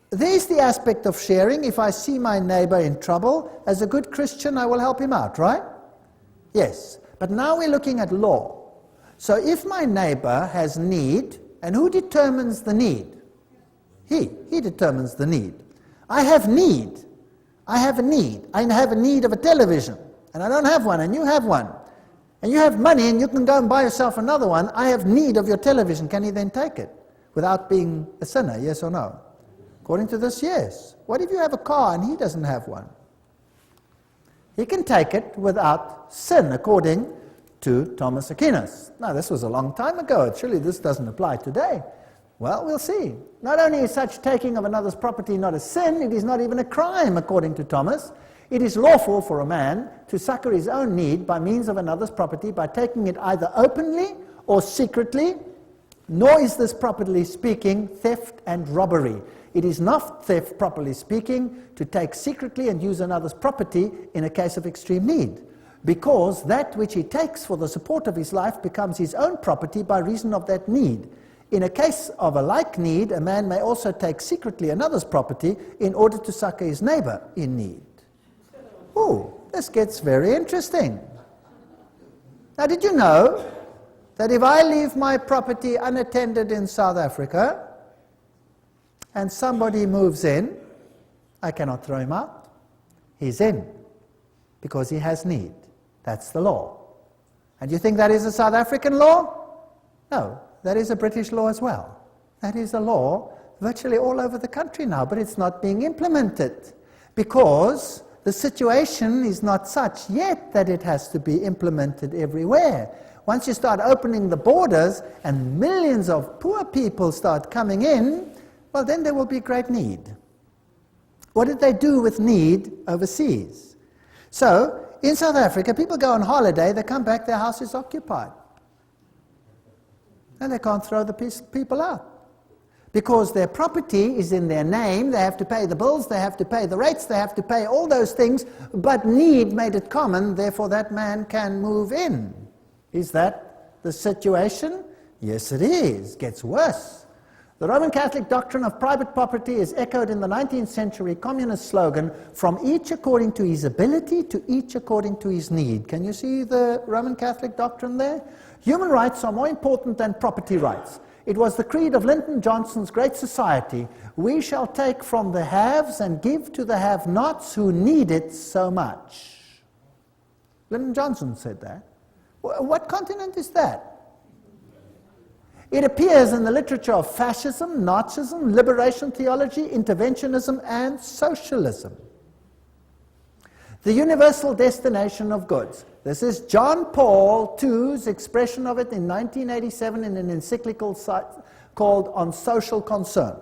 there's the aspect of sharing. If I see my neighbor in trouble, as a good Christian, I will help him out, right? Yes. But now we're looking at law. So if my neighbor has need, and who determines the need? He determines the need. I have need. I have a need. I have a need of a television, and I don't have one, and you have one. And you have money, and you can go and buy yourself another one. I have need of your television. Can he then take it without being a sinner, yes or no? According to this, yes. What if you have a car and he doesn't have one? He can take it without sin, according to Thomas Aquinas. Now, this was a long time ago. Surely this doesn't apply today. Well, we'll see. Not only is such taking of another's property not a sin, it is not even a crime, according to Thomas. It is lawful for a man to succor his own need by means of another's property by taking it either openly or secretly, nor is this, properly speaking, theft and robbery. It is not theft, properly speaking, to take secretly and use another's property in a case of extreme need, because that which he takes for the support of his life becomes his own property by reason of that need. In a case of a like need, a man may also take secretly another's property in order to succor his neighbor in need. Ooh, this gets very interesting. Now, did you know that if I leave my property unattended in South Africa and somebody moves in, I cannot throw him out? He's in because he has need. That's the law. And you think that is a South African law? No, that is a British law as well. That is a law virtually all over the country now, but it's not being implemented because the situation is not such yet that it has to be implemented everywhere. Once you start opening the borders and millions of poor people start coming in, well, then there will be great need. What did they do with need overseas? So, in South Africa, people go on holiday, they come back, their house is occupied. And they can't throw the people out. Because their property is in their name, they have to pay the bills, they have to pay the rates, they have to pay all those things, but need made it common, therefore that man can move in. Is that the situation? Yes, it is. It gets worse. The Roman Catholic doctrine of private property is echoed in the 19th century communist slogan, from each according to his ability to each according to his need. Can you see the Roman Catholic doctrine there? Human rights are more important than property rights. It was the creed of Lyndon Johnson's Great Society. We shall take from the haves and give to the have-nots who need it so much. Lyndon Johnson said that. What continent is that? It appears in the literature of fascism, Nazism, liberation theology, interventionism, and socialism. The universal destination of goods. This is John Paul II's expression of it in 1987 in an encyclical called On Social Concern.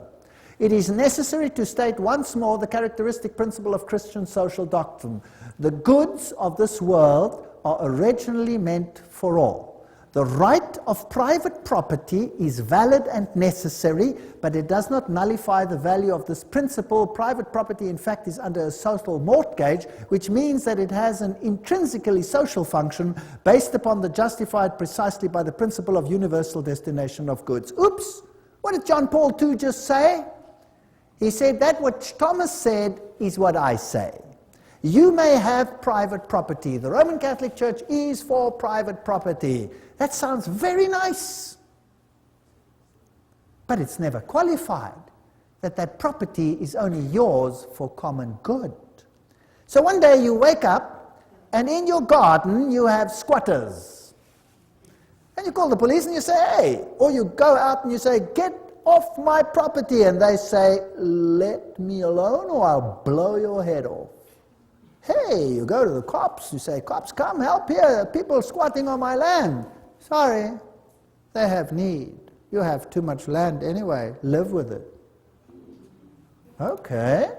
It is necessary to state once more the characteristic principle of Christian social doctrine. The goods of this world are originally meant for all. The right of private property is valid and necessary, but it does not nullify the value of this principle. Private property, in fact, is under a social mortgage, which means that it has an intrinsically social function based upon the justified precisely by the principle of universal destination of goods. Oops! What did John Paul II just say? He said that what Thomas said is what I say. You may have private property. The Roman Catholic Church is for private property. That sounds very nice. But it's never qualified that that property is only yours for common good. So one day you wake up and in your garden you have squatters. And you call the police and you say, hey, or you go out and you say, get off my property. And they say, let me alone or I'll blow your head off. Hey, you go to the cops, you say, cops, come help here, people squatting on my land. Sorry, they have need. You have too much land anyway, live with it. Okay.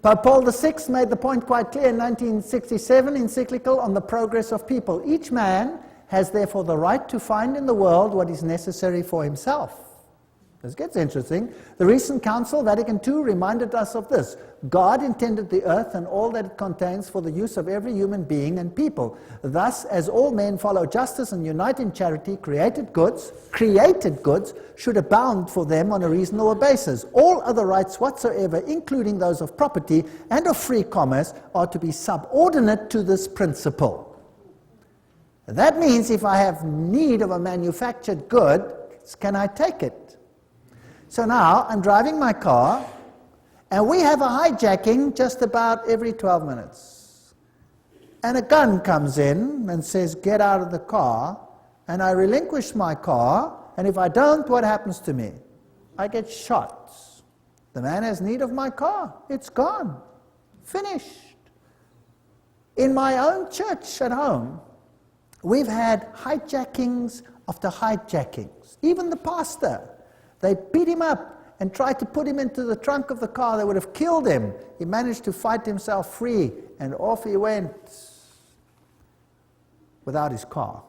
Pope Paul VI made the point quite clear in 1967 encyclical on the progress of people. Each man has therefore the right to find in the world what is necessary for himself. This gets interesting. The recent Council, Vatican II, reminded us of this. God intended the earth and all that it contains for the use of every human being and people. Thus, as all men follow justice and unite in charity, created goods should abound for them on a reasonable basis. All other rights whatsoever, including those of property and of free commerce, are to be subordinate to this principle. That means if I have need of a manufactured good, can I take it? So now I'm driving my car, and we have a hijacking just about every 12 minutes. And a gun comes in and says, get out of the car, and I relinquish my car, and if I don't, what happens to me? I get shot. The man has need of my car. It's gone. Finished. In my own church at home, we've had hijackings after hijackings. Even the pastor. They beat him up and tried to put him into the trunk of the car. They would have killed him. He managed to fight himself free, and off he went without his car.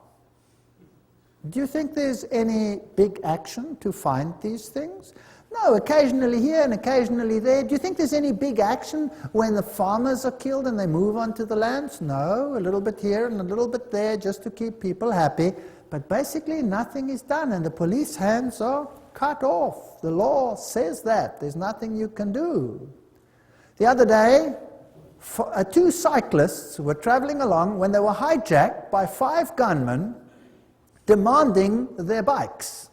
Do you think there's any big action to find these things? No, occasionally here and occasionally there. Do you think there's any big action when the farmers are killed and they move onto the lands? No, a little bit here and a little bit there just to keep people happy. But basically nothing is done and the police hands are cut off. The law says that. There's nothing you can do. The other day, two cyclists were traveling along when they were hijacked by 5 gunmen demanding their bikes.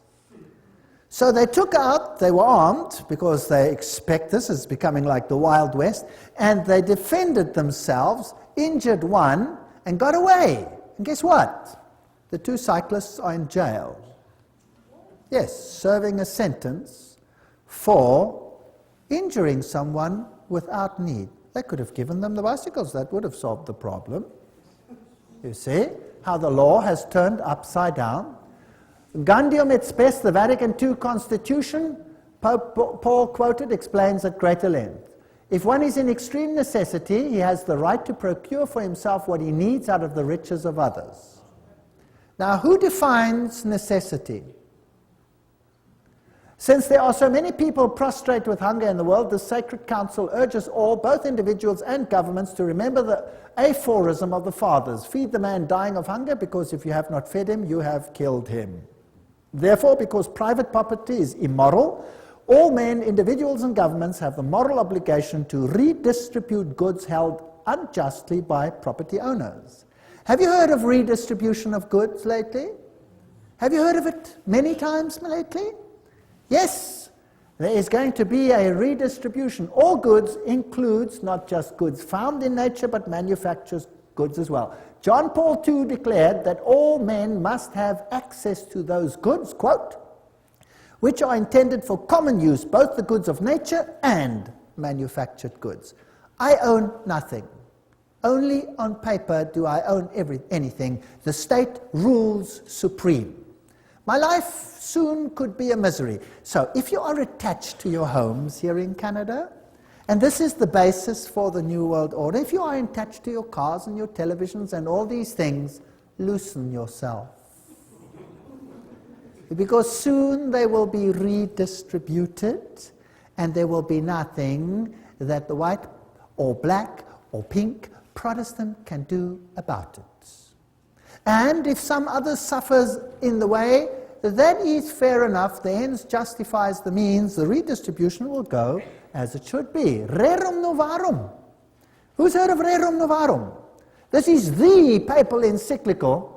So they took out, they were armed because they expect this is becoming like the Wild West, and they defended themselves, injured one, and got away. And guess what? The 2 cyclists are in jail. Yes, serving a sentence for injuring someone without need. They could have given them the bicycles. That would have solved the problem. You see how the law has turned upside down? Gaudium et Spes, the Vatican II Constitution, Pope Paul quoted, explains at greater length. If one is in extreme necessity, he has the right to procure for himself what he needs out of the riches of others. Now, who defines necessity? Since there are so many people prostrate with hunger in the world, the Sacred Council urges all, both individuals and governments, to remember the aphorism of the fathers. Feed the man dying of hunger, because if you have not fed him, you have killed him. Therefore, because private property is immoral, all men, individuals and governments have the moral obligation to redistribute goods held unjustly by property owners. Have you heard of redistribution of goods lately? Have you heard of it many times lately? Yes, there is going to be a redistribution. All goods includes not just goods found in nature, but manufactured goods as well. John Paul II declared that all men must have access to those goods, quote, which are intended for common use, both the goods of nature and manufactured goods. I own nothing. Only on paper do I own anything. The state rules supreme. My life soon could be a misery. So if you are attached to your homes here in Canada, and this is the basis for the New World Order, if you are attached to your cars and your televisions and all these things, loosen yourself. Because soon they will be redistributed, and there will be nothing that the white or black or pink Protestant can do about it. And if some other suffers in the way, that is fair enough. The ends justifies the means. The redistribution will go as it should be. Rerum novarum. Who's heard of Rerum novarum? This is the papal encyclical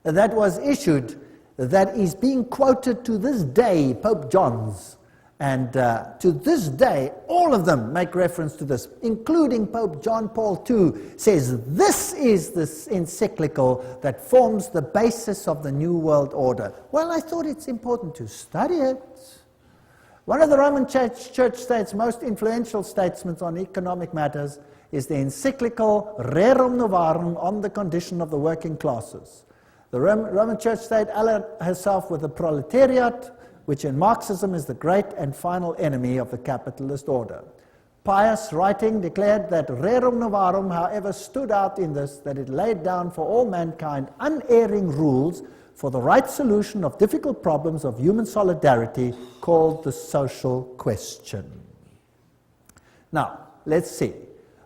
that was issued, that is being quoted to this day, Pope John's. And to this day, all of them make reference to this, including Pope John Paul II, says this is this encyclical that forms the basis of the New World Order. Well, I thought it's important to study it. One of the Roman Church State's most influential statesmen on economic matters is the encyclical Rerum Novarum on the condition of the working classes. The Roman Church State allied herself with the proletariat, which in Marxism is the great and final enemy of the capitalist order. Pius, writing, declared that Rerum Novarum, however, stood out in this, that it laid down for all mankind unerring rules for the right solution of difficult problems of human solidarity called the social question. Now, let's see.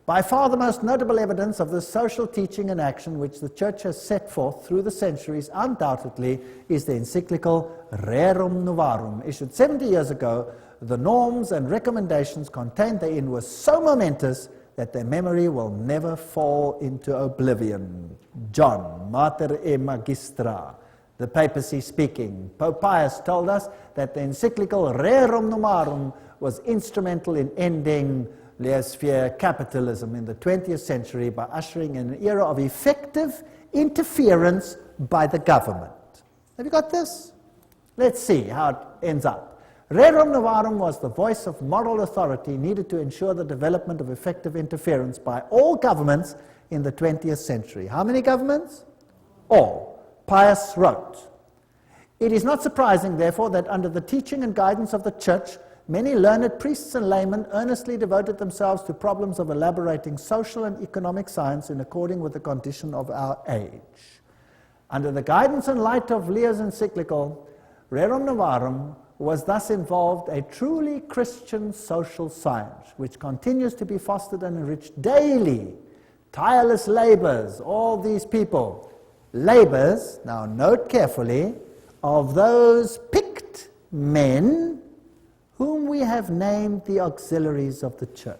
By far the most notable evidence of this social teaching and action which the Church has set forth through the centuries undoubtedly is the encyclical Rerum Novarum, issued 70 years ago. The norms and recommendations contained therein were so momentous that their memory will never fall into oblivion. John, Mater e Magistra, the papacy speaking. Pope Pius told us that the encyclical Rerum Novarum was instrumental in ending laissez-faire capitalism in the 20th century by ushering in an era of effective interference by the government. Have you got this? Let's see how it ends up. Rerum Novarum was the voice of moral authority needed to ensure the development of effective interference by all governments in the 20th century. How many governments? All. Pius wrote, "It is not surprising, therefore, that under the teaching and guidance of the Church, many learned priests and laymen earnestly devoted themselves to problems of elaborating social and economic science in accordance with the condition of our age. Under the guidance and light of Leo's encyclical, Rerum Novarum was thus involved a truly Christian social science, which continues to be fostered and enriched daily. Tireless labors, all these people, labors, now note carefully, of those picked men whom we have named the auxiliaries of the church.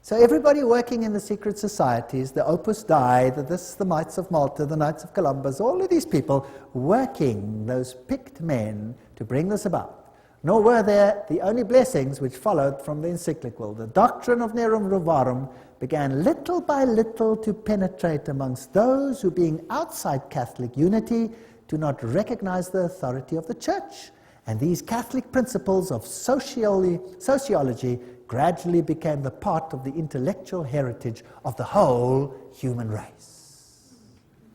So everybody working in the secret societies, the Opus Dei, the Knights of Malta, the Knights of Columbus, all of these people working, those picked men, to bring this about. Nor were there the only blessings which followed from the encyclical. The doctrine of Rerum Novarum began little by little to penetrate amongst those who, being outside Catholic unity, do not recognize the authority of the Church. And these Catholic principles of sociology gradually became the part of the intellectual heritage of the whole human race.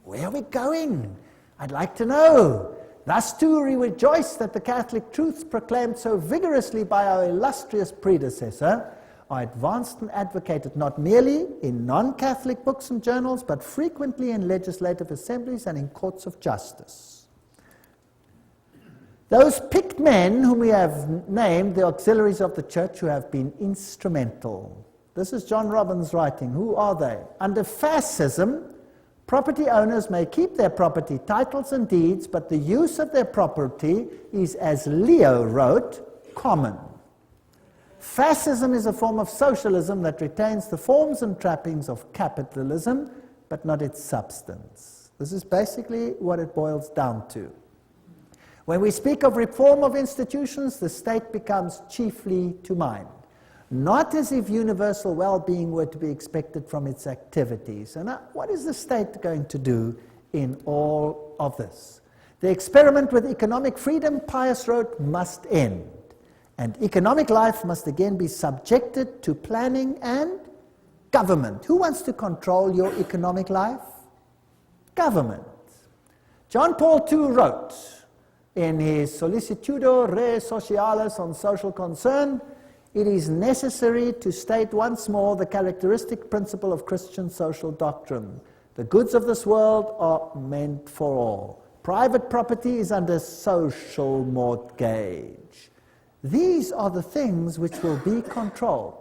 Where are we going? I'd like to know. Thus too we rejoice that the Catholic truths proclaimed so vigorously by our illustrious predecessor are advanced and advocated not merely in non-Catholic books and journals, but frequently in legislative assemblies and in courts of justice. Those picked men whom we have named the auxiliaries of the church, who have been instrumental. This is John Robbins writing. Who are they? Under fascism, property owners may keep their property titles and deeds, but the use of their property is, as Leo wrote, common. Fascism is a form of socialism that retains the forms and trappings of capitalism, but not its substance. This is basically what it boils down to. When we speak of reform of institutions, the state becomes chiefly to mind, not as if universal well-being were to be expected from its activities. And what is the state going to do in all of this? The experiment with economic freedom, Pius wrote, must end, and economic life must again be subjected to planning and government. Who wants to control your economic life? Government. John Paul II wrote, in his Sollicitudo Re Socialis on social concern, it is necessary to state once more the characteristic principle of Christian social doctrine. The goods of this world are meant for all. Private property is under social mortgage. These are the things which will be controlled.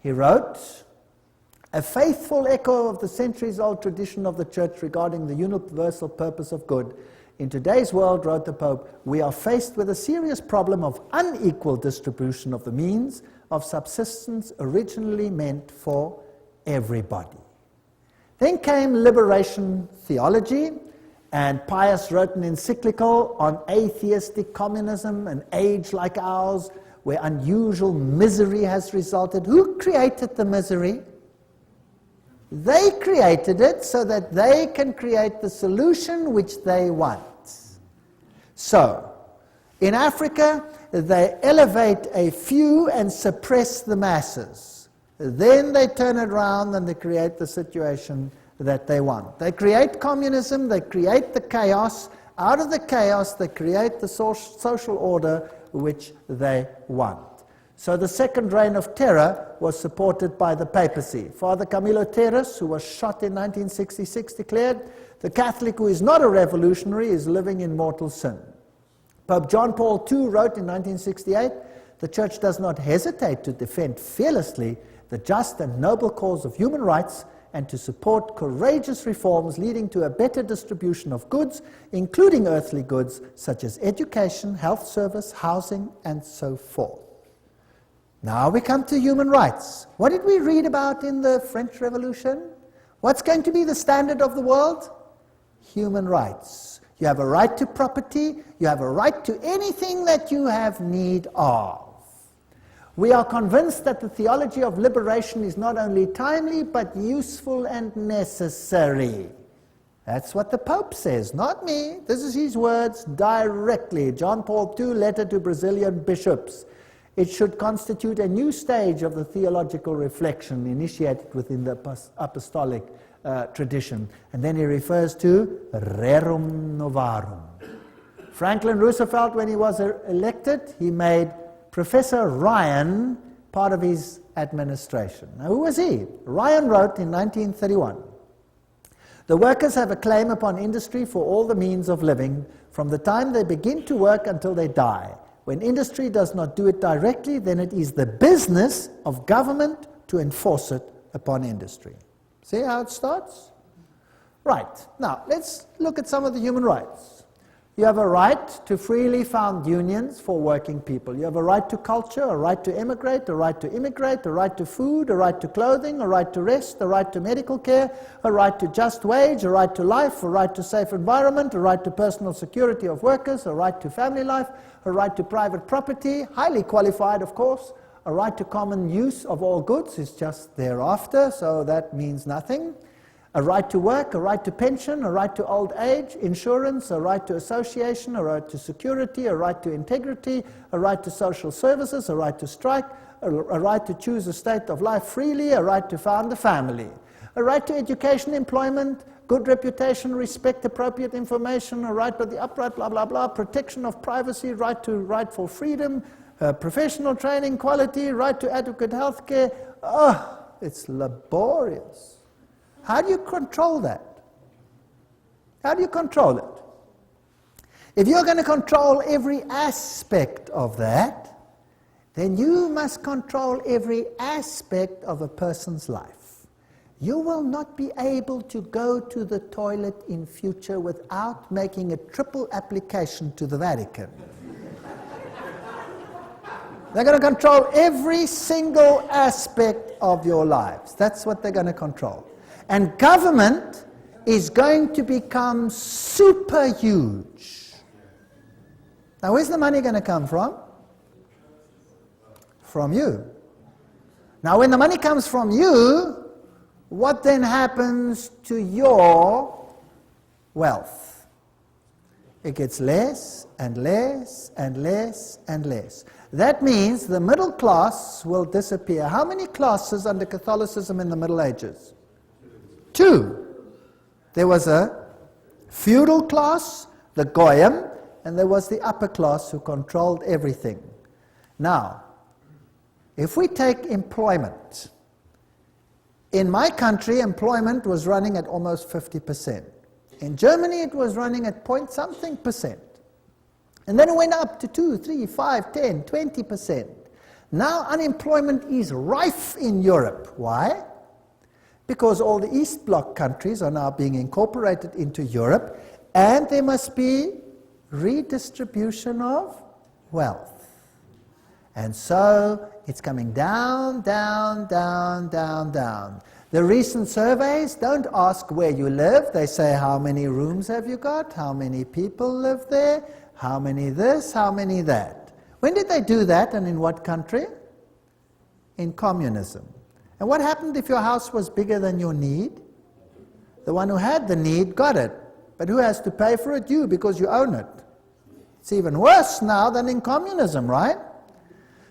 He wrote, a faithful echo of the centuries-old tradition of the Church regarding the universal purpose of good. In today's world, wrote the Pope, we are faced with a serious problem of unequal distribution of the means of subsistence originally meant for everybody. Then came liberation theology, and Pius wrote an encyclical on atheistic communism, an age like ours, where unusual misery has resulted. Who created the misery? They created it so that they can create the solution which they want. So, in Africa, they elevate a few and suppress the masses. Then they turn it around and they create the situation that they want. They create communism, they create the chaos. Out of the chaos, they create the social order which they want. So the second reign of terror was supported by the papacy. Father Camilo Terres, who was shot in 1966, declared, the Catholic who is not a revolutionary is living in mortal sin. Pope John Paul II wrote in 1968, the Church does not hesitate to defend fearlessly the just and noble cause of human rights and to support courageous reforms leading to a better distribution of goods, including earthly goods such as education, health service, housing, and so forth. Now we come to human rights. What did we read about in the French Revolution? What's going to be the standard of the world? Human rights. You have a right to property. You have a right to anything that you have need of. We are convinced that the theology of liberation is not only timely, but useful and necessary. That's what the Pope says, not me. This is his words directly. John Paul II, letter to Brazilian bishops. It should constitute a new stage of the theological reflection initiated within the apostolic tradition. And then he refers to Rerum Novarum. Franklin Roosevelt, when he was elected, he made Professor Ryan part of his administration. Now, who was he? Ryan wrote in 1931, The workers have a claim upon industry for all the means of living from the time they begin to work until they die. When industry does not do it directly, then it is the business of government to enforce it upon industry. See how it starts? Right. Now, let's look at some of the human rights. You have a right to freely found unions for working people. You have a right to culture, a right to emigrate, a right to immigrate, a right to food, a right to clothing, a right to rest, a right to medical care, a right to just wage, a right to life, a right to safe environment, a right to personal security of workers, a right to family life, a right to private property, highly qualified, of course. A right to common use of all goods is just thereafter, so that means nothing. A right to work, a right to pension, a right to old age, insurance, a right to association, a right to security, a right to integrity, a right to social services, a right to strike, a right to choose a state of life freely, a right to found a family, a right to education, employment, good reputation, respect, appropriate information, a right to the upright, blah, blah, blah, protection of privacy, right to rightful freedom, professional training, quality, right to adequate health care. Oh, it's laborious. How do you control that? How do you control it? If you're going to control every aspect of that, then you must control every aspect of a person's life. You will not be able to go to the toilet in future without making a triple application to the Vatican. They're going to control every single aspect of your lives. That's what they're going to control. And government is going to become super huge. Now, where's the money going to come from? From you. Now, when the money comes from you, what then happens to your wealth? It gets less and less and less and less. That means the middle class will disappear. How many classes under Catholicism in the Middle Ages? 2. There was a feudal class, the Goyim, and there was the upper class who controlled everything. Now, if we take employment, in my country, employment was running at almost 50%. In Germany, it was running at point-something%. And then it went up to 2, 3, 5, 10, 20%. Now unemployment is rife in Europe. Why? Because all the East Bloc countries are now being incorporated into Europe, and there must be redistribution of wealth. And so it's coming down, down, down, down, down. The recent surveys don't ask where you live. They say, how many rooms have you got? How many people live there? How many this? How many that? When did they do that, and in what country? In communism. And what happened if your house was bigger than your need? The one who had the need got it. But who has to pay for it? You, because you own it. It's even worse now than in communism, right?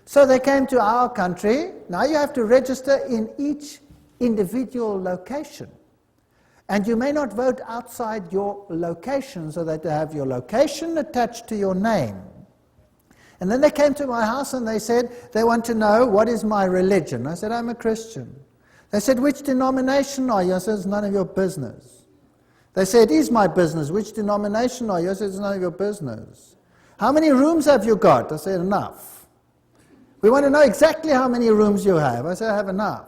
So they came to our country. Now you have to register in each individual location. And you may not vote outside your location, so that they have your location attached to your name. And then they came to my house and they said, they want to know, what is my religion? I said, I'm a Christian. They said, which denomination are you? I said, it's none of your business. They said, it is my business. Which denomination are you? I said, it's none of your business. How many rooms have you got? I said, enough. We want to know exactly how many rooms you have. I said, I have enough.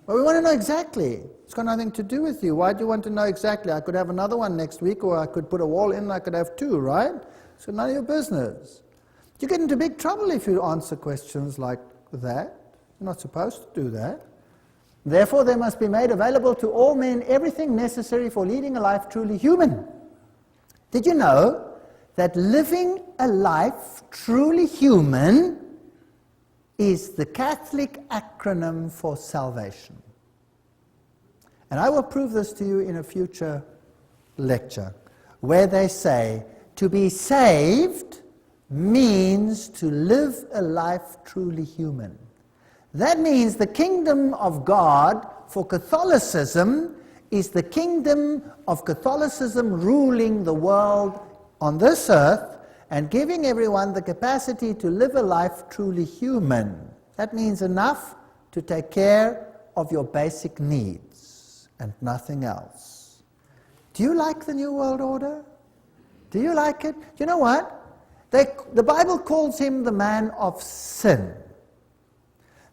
But we want to know exactly. It's got nothing to do with you. Why do you want to know exactly? I could have another one next week, or I could put a wall in and I could have 2, right? So none of your business. You get into big trouble if you answer questions like that. You're not supposed to do that. Therefore, there must be made available to all men everything necessary for leading a life truly human. Did you know that living a life truly human is the Catholic acronym for salvation? And I will prove this to you in a future lecture, where they say to be saved means to live a life truly human. That means the kingdom of God for Catholicism is the kingdom of Catholicism ruling the world on this earth and giving everyone the capacity to live a life truly human. That means enough to take care of your basic needs and nothing else. Do you like the New World Order? Do you like it? You know what? The Bible calls him the man of sin.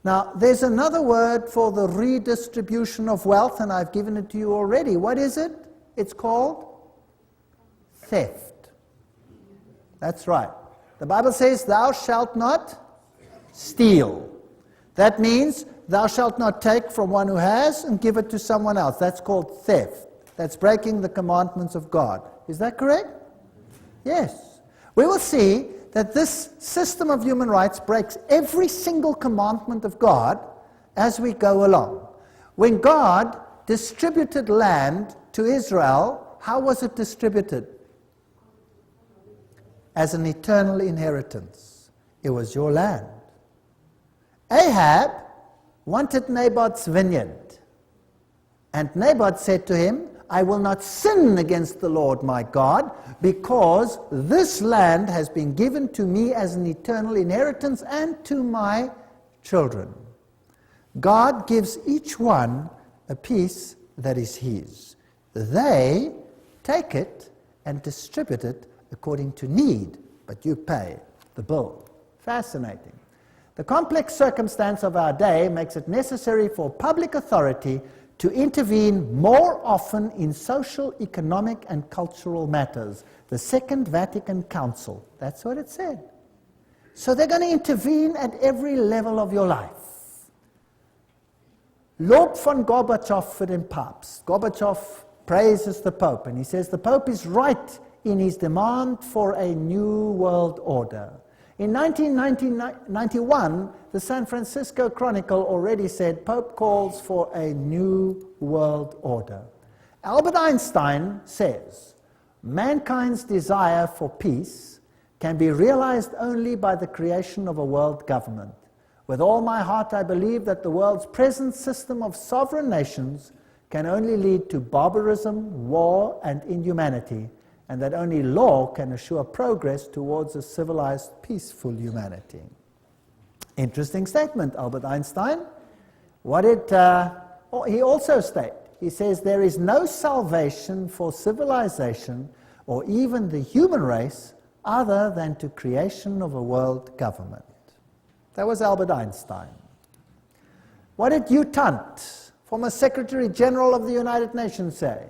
Now, there's another word for the redistribution of wealth, and I've given it to you already. What is it? It's called theft. That's right. The Bible says, thou shalt not steal. That means thou shalt not take from one who has and give it to someone else. That's called theft. That's breaking the commandments of God. Is that correct? Yes. We will see that this system of human rights breaks every single commandment of God as we go along. When God distributed land to Israel, how was it distributed? As an eternal inheritance. It was your land. Ahab wanted Naboth's vineyard. And Naboth said to him, I will not sin against the Lord my God, because this land has been given to me as an eternal inheritance and to my children. God gives each one a piece that is his. They take it and distribute it according to need, but you pay the bill. Fascinating. The complex circumstance of our day makes it necessary for public authority to intervene more often in social, economic, and cultural matters. The Second Vatican Council, that's what it said. So they're going to intervene at every level of your life. Lob von Gorbachev für den Papst. Gorbachev praises the Pope, and he says the Pope is right in his demand for a new world order. In 1991, the San Francisco Chronicle already said Pope calls for a new world order. Albert Einstein says, mankind's desire for peace can be realized only by the creation of a world government. With all my heart, I believe that the world's present system of sovereign nations can only lead to barbarism, war, and inhumanity, and that only law can assure progress towards a civilized, peaceful humanity. Interesting statement, Albert Einstein. What did he also state? He says, there is no salvation for civilization or even the human race other than to creation of a world government. That was Albert Einstein. What did Hugh Tunt, former Secretary General of the United Nations, say?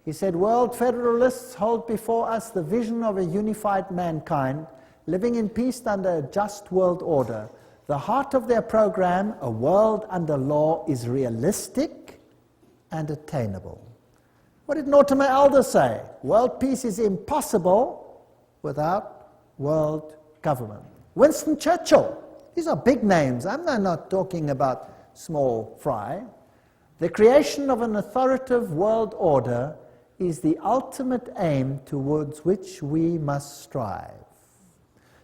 He said, world federalists hold before us the vision of a unified mankind living in peace under a just world order. The heart of their program, a world under law, is realistic and attainable. What did Mortimer Adler say? World peace is impossible without world government. Winston Churchill. These are big names. I'm not talking about small fry. The creation of an authoritative world order is the ultimate aim towards which we must strive.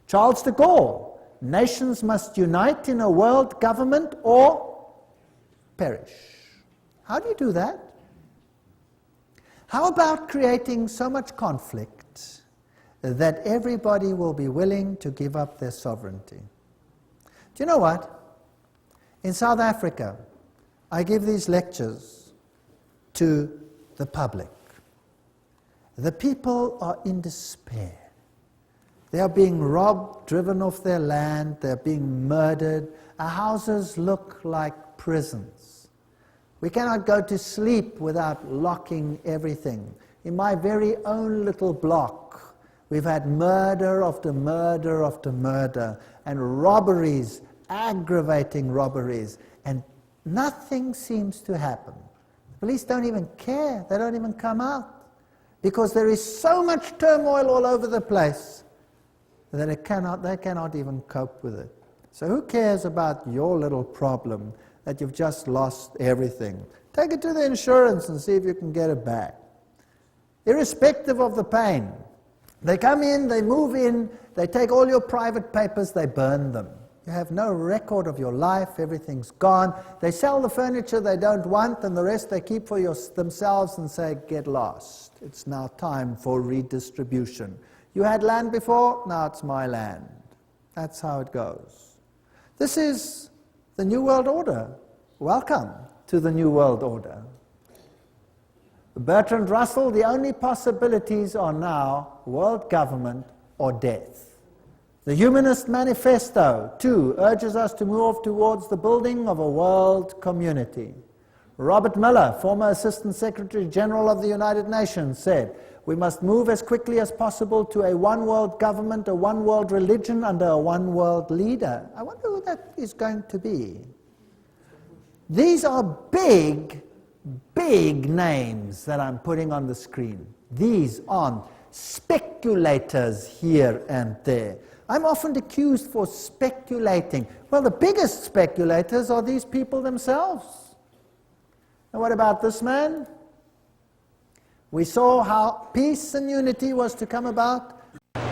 Charles de Gaulle, nations must unite in a world government or perish. How do you do that? How about creating so much conflict that everybody will be willing to give up their sovereignty? Do you know what? In South Africa, I give these lectures to the public. The people are in despair. They are being robbed, driven off their land, they're being murdered. Our houses look like prisons. We cannot go to sleep without locking everything. In my very own little block, we've had murder after murder after murder, and robberies, aggravating robberies, and nothing seems to happen. The police don't even care, they don't even come out, because there is so much turmoil all over the place that they cannot even cope with it. So who cares about your little problem that you've just lost everything? Take it to the insurance and see if you can get it back. Irrespective of the pain. They come in, they move in, they take all your private papers, they burn them. You have no record of your life, everything's gone. They sell the furniture they don't want, and the rest they keep for themselves and say, get lost. It's now time for redistribution. You had land before, now it's my land. That's how it goes. This is the New World Order. Welcome to the New World Order. Bertrand Russell, the only possibilities are now world government or death. The Humanist Manifesto, too, urges us to move towards the building of a world community. Robert Miller, former Assistant Secretary General of the United Nations, said, "We must move as quickly as possible to a one-world government, a one-world religion, under a one-world leader." I wonder who that is going to be. These are big, big names that I'm putting on the screen. These aren't speculators here and there. I'm often accused for speculating. Well, the biggest speculators are these people themselves. And what about this man? We saw how peace and unity was to come about.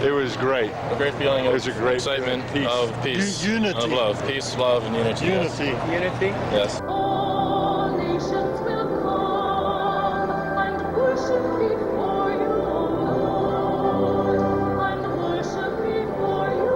It was great. A great feeling of excitement, of peace, unity, of love, peace, love, and unity. Unity. Unity? Yes. All nations will come and worship before you, Lord, and worship before you,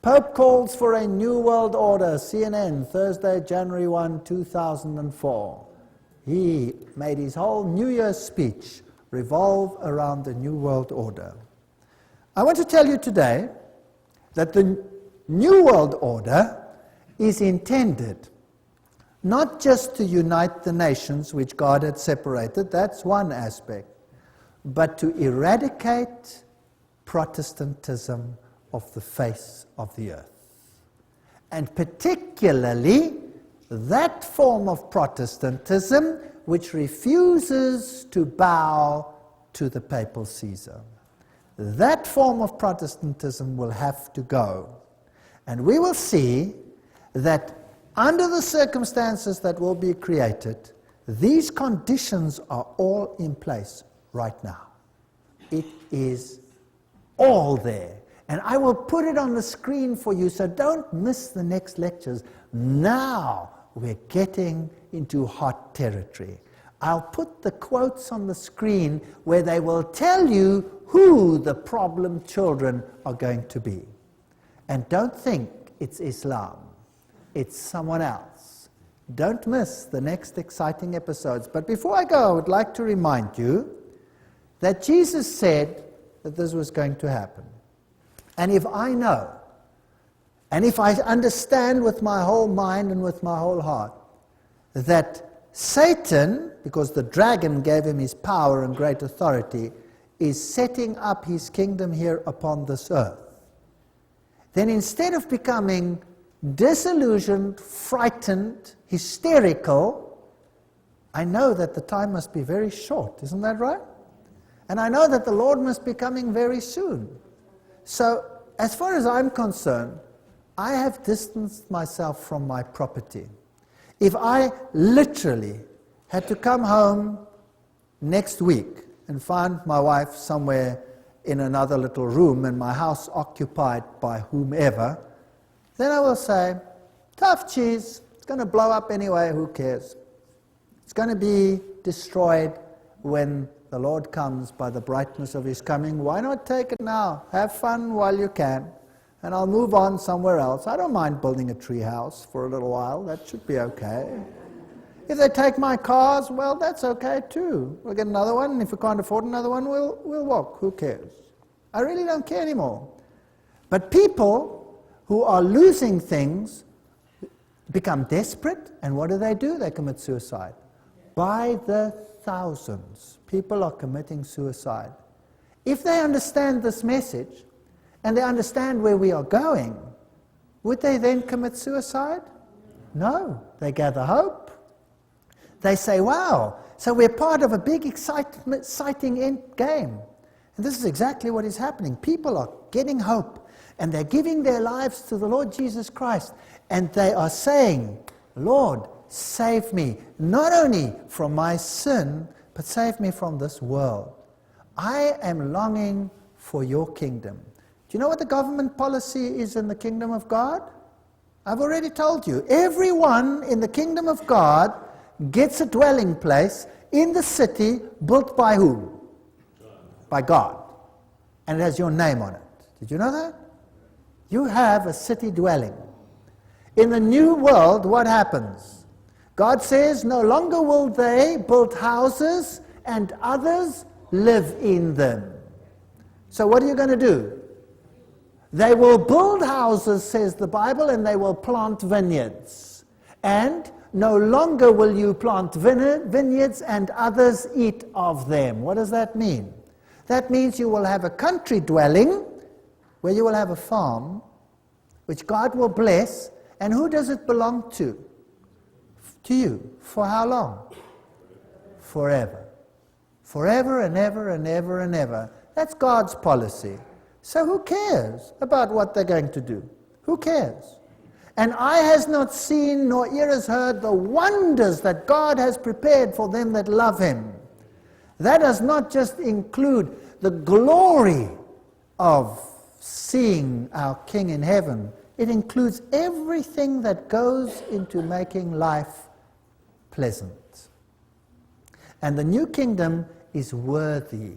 Pope calls for a new world order, CNN, Thursday, January 1, 2004. He made his whole New Year's speech revolve around the new world order. I want to tell you today that the new world order is intended not just to unite the nations which God had separated, that's one aspect, but to eradicate Protestantism of the face of the earth. And particularly that form of Protestantism which refuses to bow to the papal Caesar. That form of Protestantism will have to go. And we will see that under the circumstances that will be created, these conditions are all in place right now. It is all there. And I will put it on the screen for you, so don't miss the next lectures. Now we're getting into hot territory. I'll put the quotes on the screen where they will tell you who the problem children are going to be. And don't think it's Islam. It's someone else. Don't miss the next exciting episodes. But before I go, I would like to remind you that Jesus said that this was going to happen. And if I know, and if I understand with my whole mind and with my whole heart, that Satan, because the dragon gave him his power and great authority, is setting up his kingdom here upon this earth, then instead of becoming disillusioned, frightened, hysterical, I know that the time must be very short, isn't that right? And I know that the Lord must be coming very soon. So, as far as I'm concerned, I have distanced myself from my property. If I literally had to come home next week and find my wife somewhere in another little room and my house occupied by whomever, then I will say, tough cheese, it's going to blow up anyway, who cares? It's going to be destroyed when the Lord comes by the brightness of his coming. Why not take it now? Have fun while you can, and I'll move on somewhere else. I don't mind building a tree house for a little while. That should be okay. If they take my cars, well, that's okay too. We'll get another one, and if we can't afford another one, we'll walk. Who cares? I really don't care anymore. But people who are losing things become desperate, and what do? They commit suicide. By the thousands. People are committing suicide. If they understand this message, and they understand where we are going, would they then commit suicide? No. They gather hope. They say, wow, so we're part of a big exciting end game. And this is exactly what is happening. People are getting hope, and they're giving their lives to the Lord Jesus Christ, and they are saying, Lord, save me, not only from my sin, but save me from this world. I am longing for your kingdom. Do you know what the government policy is in the kingdom of God? I've already told you. Everyone in the kingdom of God gets a dwelling place in the city built by whom? By God. And it has your name on it. Did you know that? You have a city dwelling. In the new world, what happens? God says, no longer will they build houses and others live in them. So what are you going to do? They will build houses, says the Bible, and they will plant vineyards. And no longer will you plant vineyards and others eat of them. What does that mean? That means you will have a country dwelling where you will have a farm which God will bless. And who does it belong to? To you. For how long? Forever. Forever and ever and ever and ever. That's God's policy. So who cares about what they're going to do? Who cares? And eye has not seen, nor ear has heard the wonders that God has prepared for them that love him. That does not just include the glory of seeing our King in heaven. It includes everything that goes into making life pleasant. And the new kingdom is worthy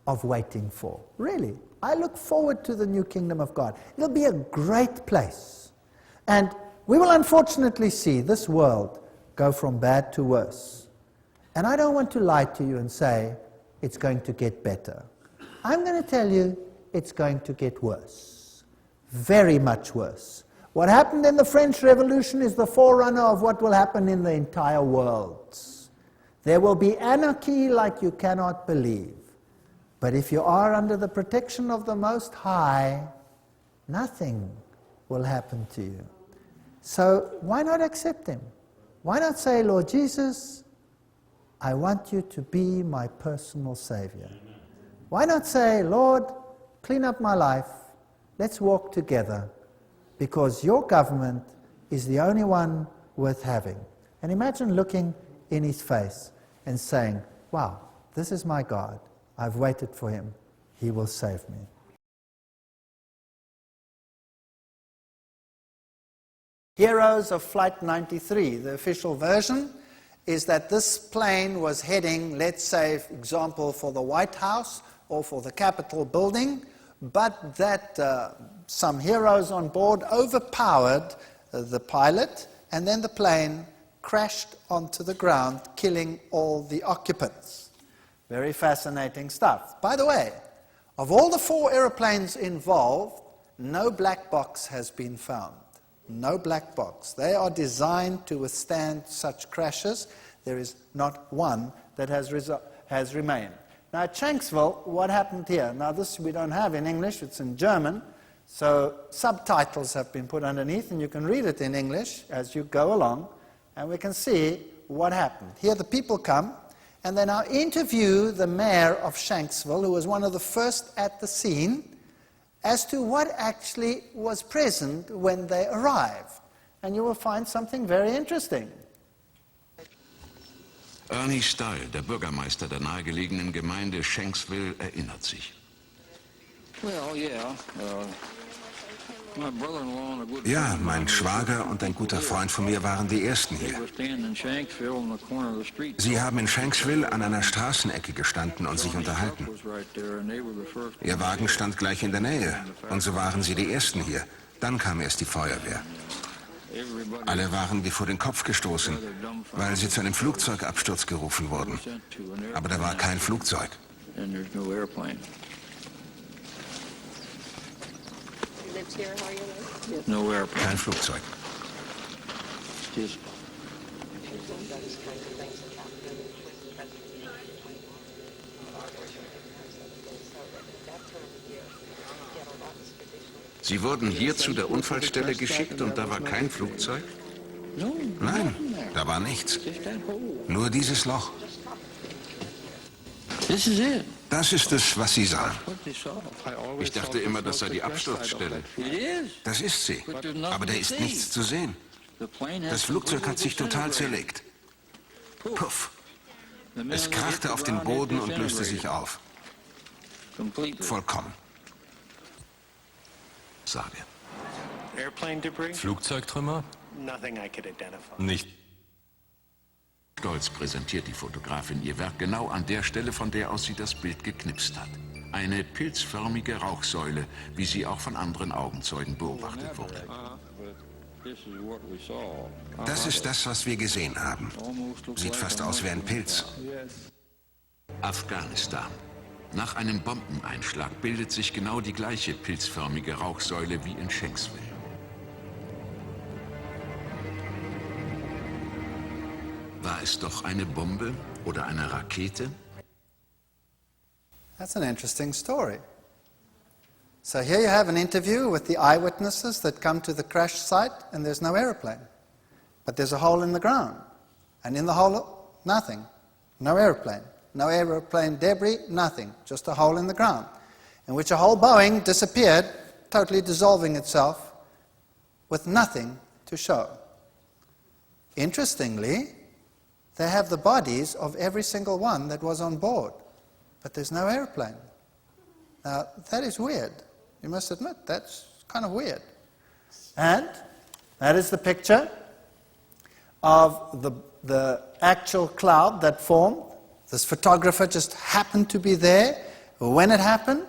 of waiting for. Really. I look forward to the new kingdom of God. It'll be a great place. And we will unfortunately see this world go from bad to worse. And I don't want to lie to you and say it's going to get better. I'm going to tell you it's going to get worse. Very much worse. What happened in the French Revolution is the forerunner of what will happen in the entire world. There will be anarchy like you cannot believe. But if you are under the protection of the Most High, nothing will happen to you. So why not accept him? Why not say, Lord Jesus, I want you to be my personal Savior? Why not say, Lord, clean up my life, let's walk together, because your government is the only one worth having. And imagine looking in his face and saying, wow, this is my God. I've waited for him. He will save me. Heroes of Flight 93, the official version, is that this plane was heading, let's say, for example, for the White House or for the Capitol building, but that some heroes on board overpowered the pilot, and then the plane crashed onto the ground, killing all the occupants. Very fascinating stuff. By the way, of all the 4 airplanes involved, no black box has been found. No black box. They are designed to withstand such crashes. There is not one that has remained. Now at Shanksville, what happened here? Now this we don't have in English, it's in German, so subtitles have been put underneath, and you can read it in English as you go along, and we can see what happened. Here the people come, and they now interview the mayor of Shanksville, who was one of the first at the scene, as to what actually was present when they arrived. And you will find something very interesting. Ernie Stahl, der Bürgermeister der nahegelegenen Gemeinde Shanksville, erinnert sich. Well, yeah. Ja, mein Schwager und ein guter Freund von mir waren die Ersten hier. Sie haben in Shanksville an einer Straßenecke gestanden und sich unterhalten. Ihr Wagen stand gleich in der Nähe und so waren sie die Ersten hier. Dann kam erst die Feuerwehr. Alle waren wie vor den Kopf gestoßen, weil sie zu einem Flugzeugabsturz gerufen wurden. Aber da war kein Flugzeug. Kein Flugzeug. Sie wurden hier zu der Unfallstelle geschickt und da war kein Flugzeug? Nein, da war nichts. Nur dieses Loch. Das ist es, was Sie sahen. Ich dachte immer, das sei die Absturzstelle. Das ist sie. Aber da ist nichts zu sehen. Das Flugzeug hat sich total zerlegt. Puff. Es krachte auf den Boden und löste sich auf. Vollkommen. Sage. Flugzeugtrümmer? Nicht. Stolz präsentiert die Fotografin ihr Werk genau an der Stelle, von der aus sie das Bild geknipst hat. Eine pilzförmige Rauchsäule, wie sie auch von anderen Augenzeugen beobachtet wurde. Das ist das, was wir gesehen haben. Sieht fast aus wie ein Pilz. Afghanistan. Nach einem Bombeneinschlag bildet sich genau die gleiche pilzförmige Rauchsäule wie in Shanksville. War es doch eine Bombe oder eine Rakete? That's an interesting story. So here you have an interview with the eyewitnesses that come to the crash site, and there's no aeroplane. But there's a hole in the ground. And in the hole, nothing. No aeroplane. No aeroplane debris, nothing. Just a hole in the ground, in which a whole Boeing disappeared, totally dissolving itself, with nothing to show. Interestingly, they have the bodies of every single one that was on board, but there's no airplane. Now, that is weird. You must admit, that's kind of weird. And that is the picture of the actual cloud that formed. This photographer just happened to be there when it happened.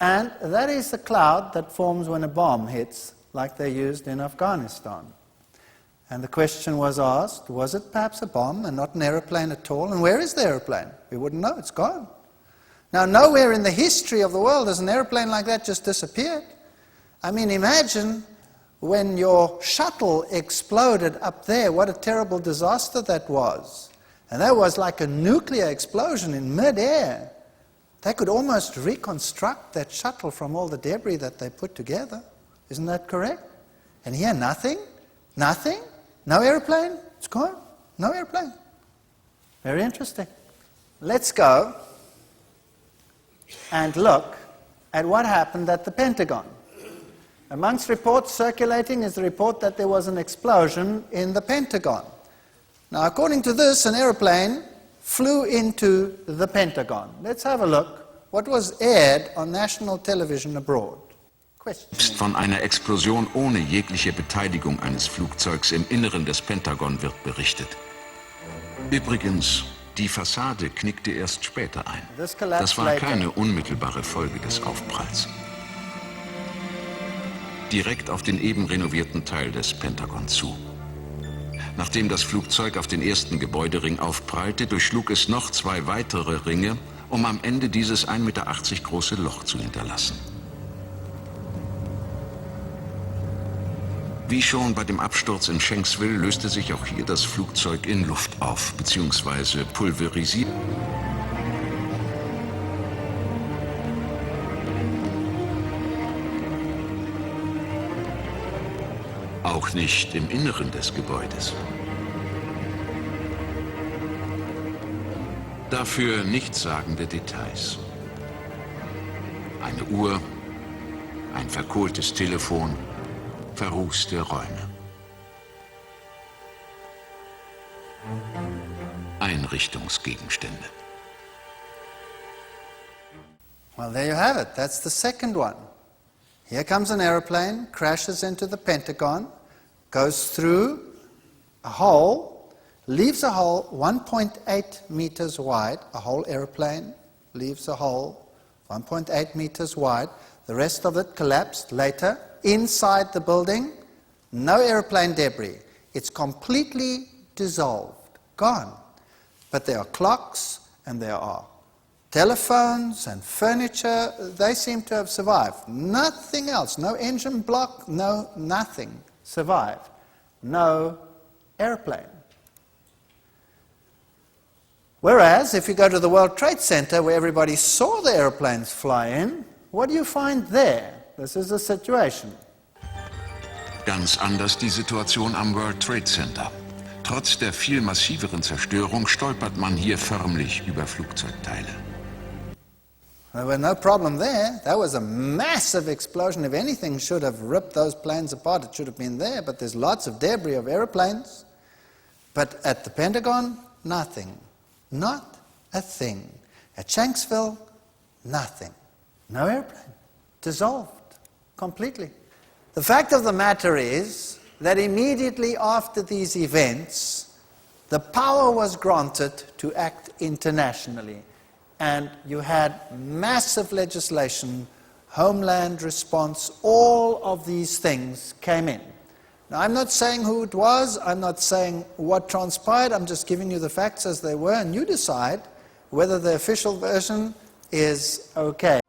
And that is the cloud that forms when a bomb hits, like they used in Afghanistan. And the question was asked, was it perhaps a bomb and not an aeroplane at all? And where is the aeroplane? We wouldn't know, it's gone. Now, nowhere in the history of the world has an aeroplane like that just disappeared. I mean, imagine when your shuttle exploded up there, what a terrible disaster that was. And that was like a nuclear explosion in mid-air. They could almost reconstruct that shuttle from all the debris that they put together. Isn't that correct? And here, nothing? Nothing? No airplane? It's gone. No airplane. Very interesting. Let's go and look at what happened at the Pentagon. Amongst reports circulating is the report that there was an explosion in the Pentagon. Now, according to this, an airplane flew into the Pentagon. Let's have a look what was aired on national television abroad. Von einer Explosion ohne jegliche Beteiligung eines Flugzeugs im Inneren des Pentagon wird berichtet. Übrigens, die Fassade knickte erst später ein. Das war keine unmittelbare Folge des Aufpralls. Direkt auf den eben renovierten Teil des Pentagon zu. Nachdem das Flugzeug auf den ersten Gebäudering aufprallte, durchschlug es noch 2 weitere Ringe, um am Ende dieses 1,80 Meter große Loch zu hinterlassen. Wie schon bei dem Absturz in Shanksville löste sich auch hier das Flugzeug in Luft auf, beziehungsweise pulverisiert. Auch nicht im Inneren des Gebäudes. Dafür nichtssagende Details. Eine Uhr, ein verkohltes Telefon, verrußte Räume. Einrichtungsgegenstände. Well, there you have it. That's the second one. Here comes an airplane, crashes into the Pentagon, goes through a hole, leaves a hole 1.8 meters wide. A whole airplane leaves a hole 1.8 meters wide. The rest of it collapsed later. Inside the building, no airplane debris. It's completely dissolved, gone. But there are clocks and there are telephones and furniture. They seem to have survived. Nothing else, no engine block, no nothing survived. No airplane. Whereas, if you go to the World Trade Center where everybody saw the airplanes fly in, what do you find there? this is the situation. Ganz anders die Situation am World Trade Center. Trotz der viel massiveren Zerstörung stolpert man hier förmlich über Flugzeugteile. There was no problem there. That was a massive explosion. If anything should have ripped those planes apart, it should have been there. But there's lots of debris of airplanes. But at the Pentagon, nothing. Not a thing. At Shanksville, nothing. No airplane. Dissolved completely. The fact of the matter is that immediately after these events, the power was granted to act internationally. And you had massive legislation, homeland response, all of these things came in. Now, I'm not saying who it was, I'm not saying what transpired, I'm just giving you the facts as they were, and you decide whether the official version is okay.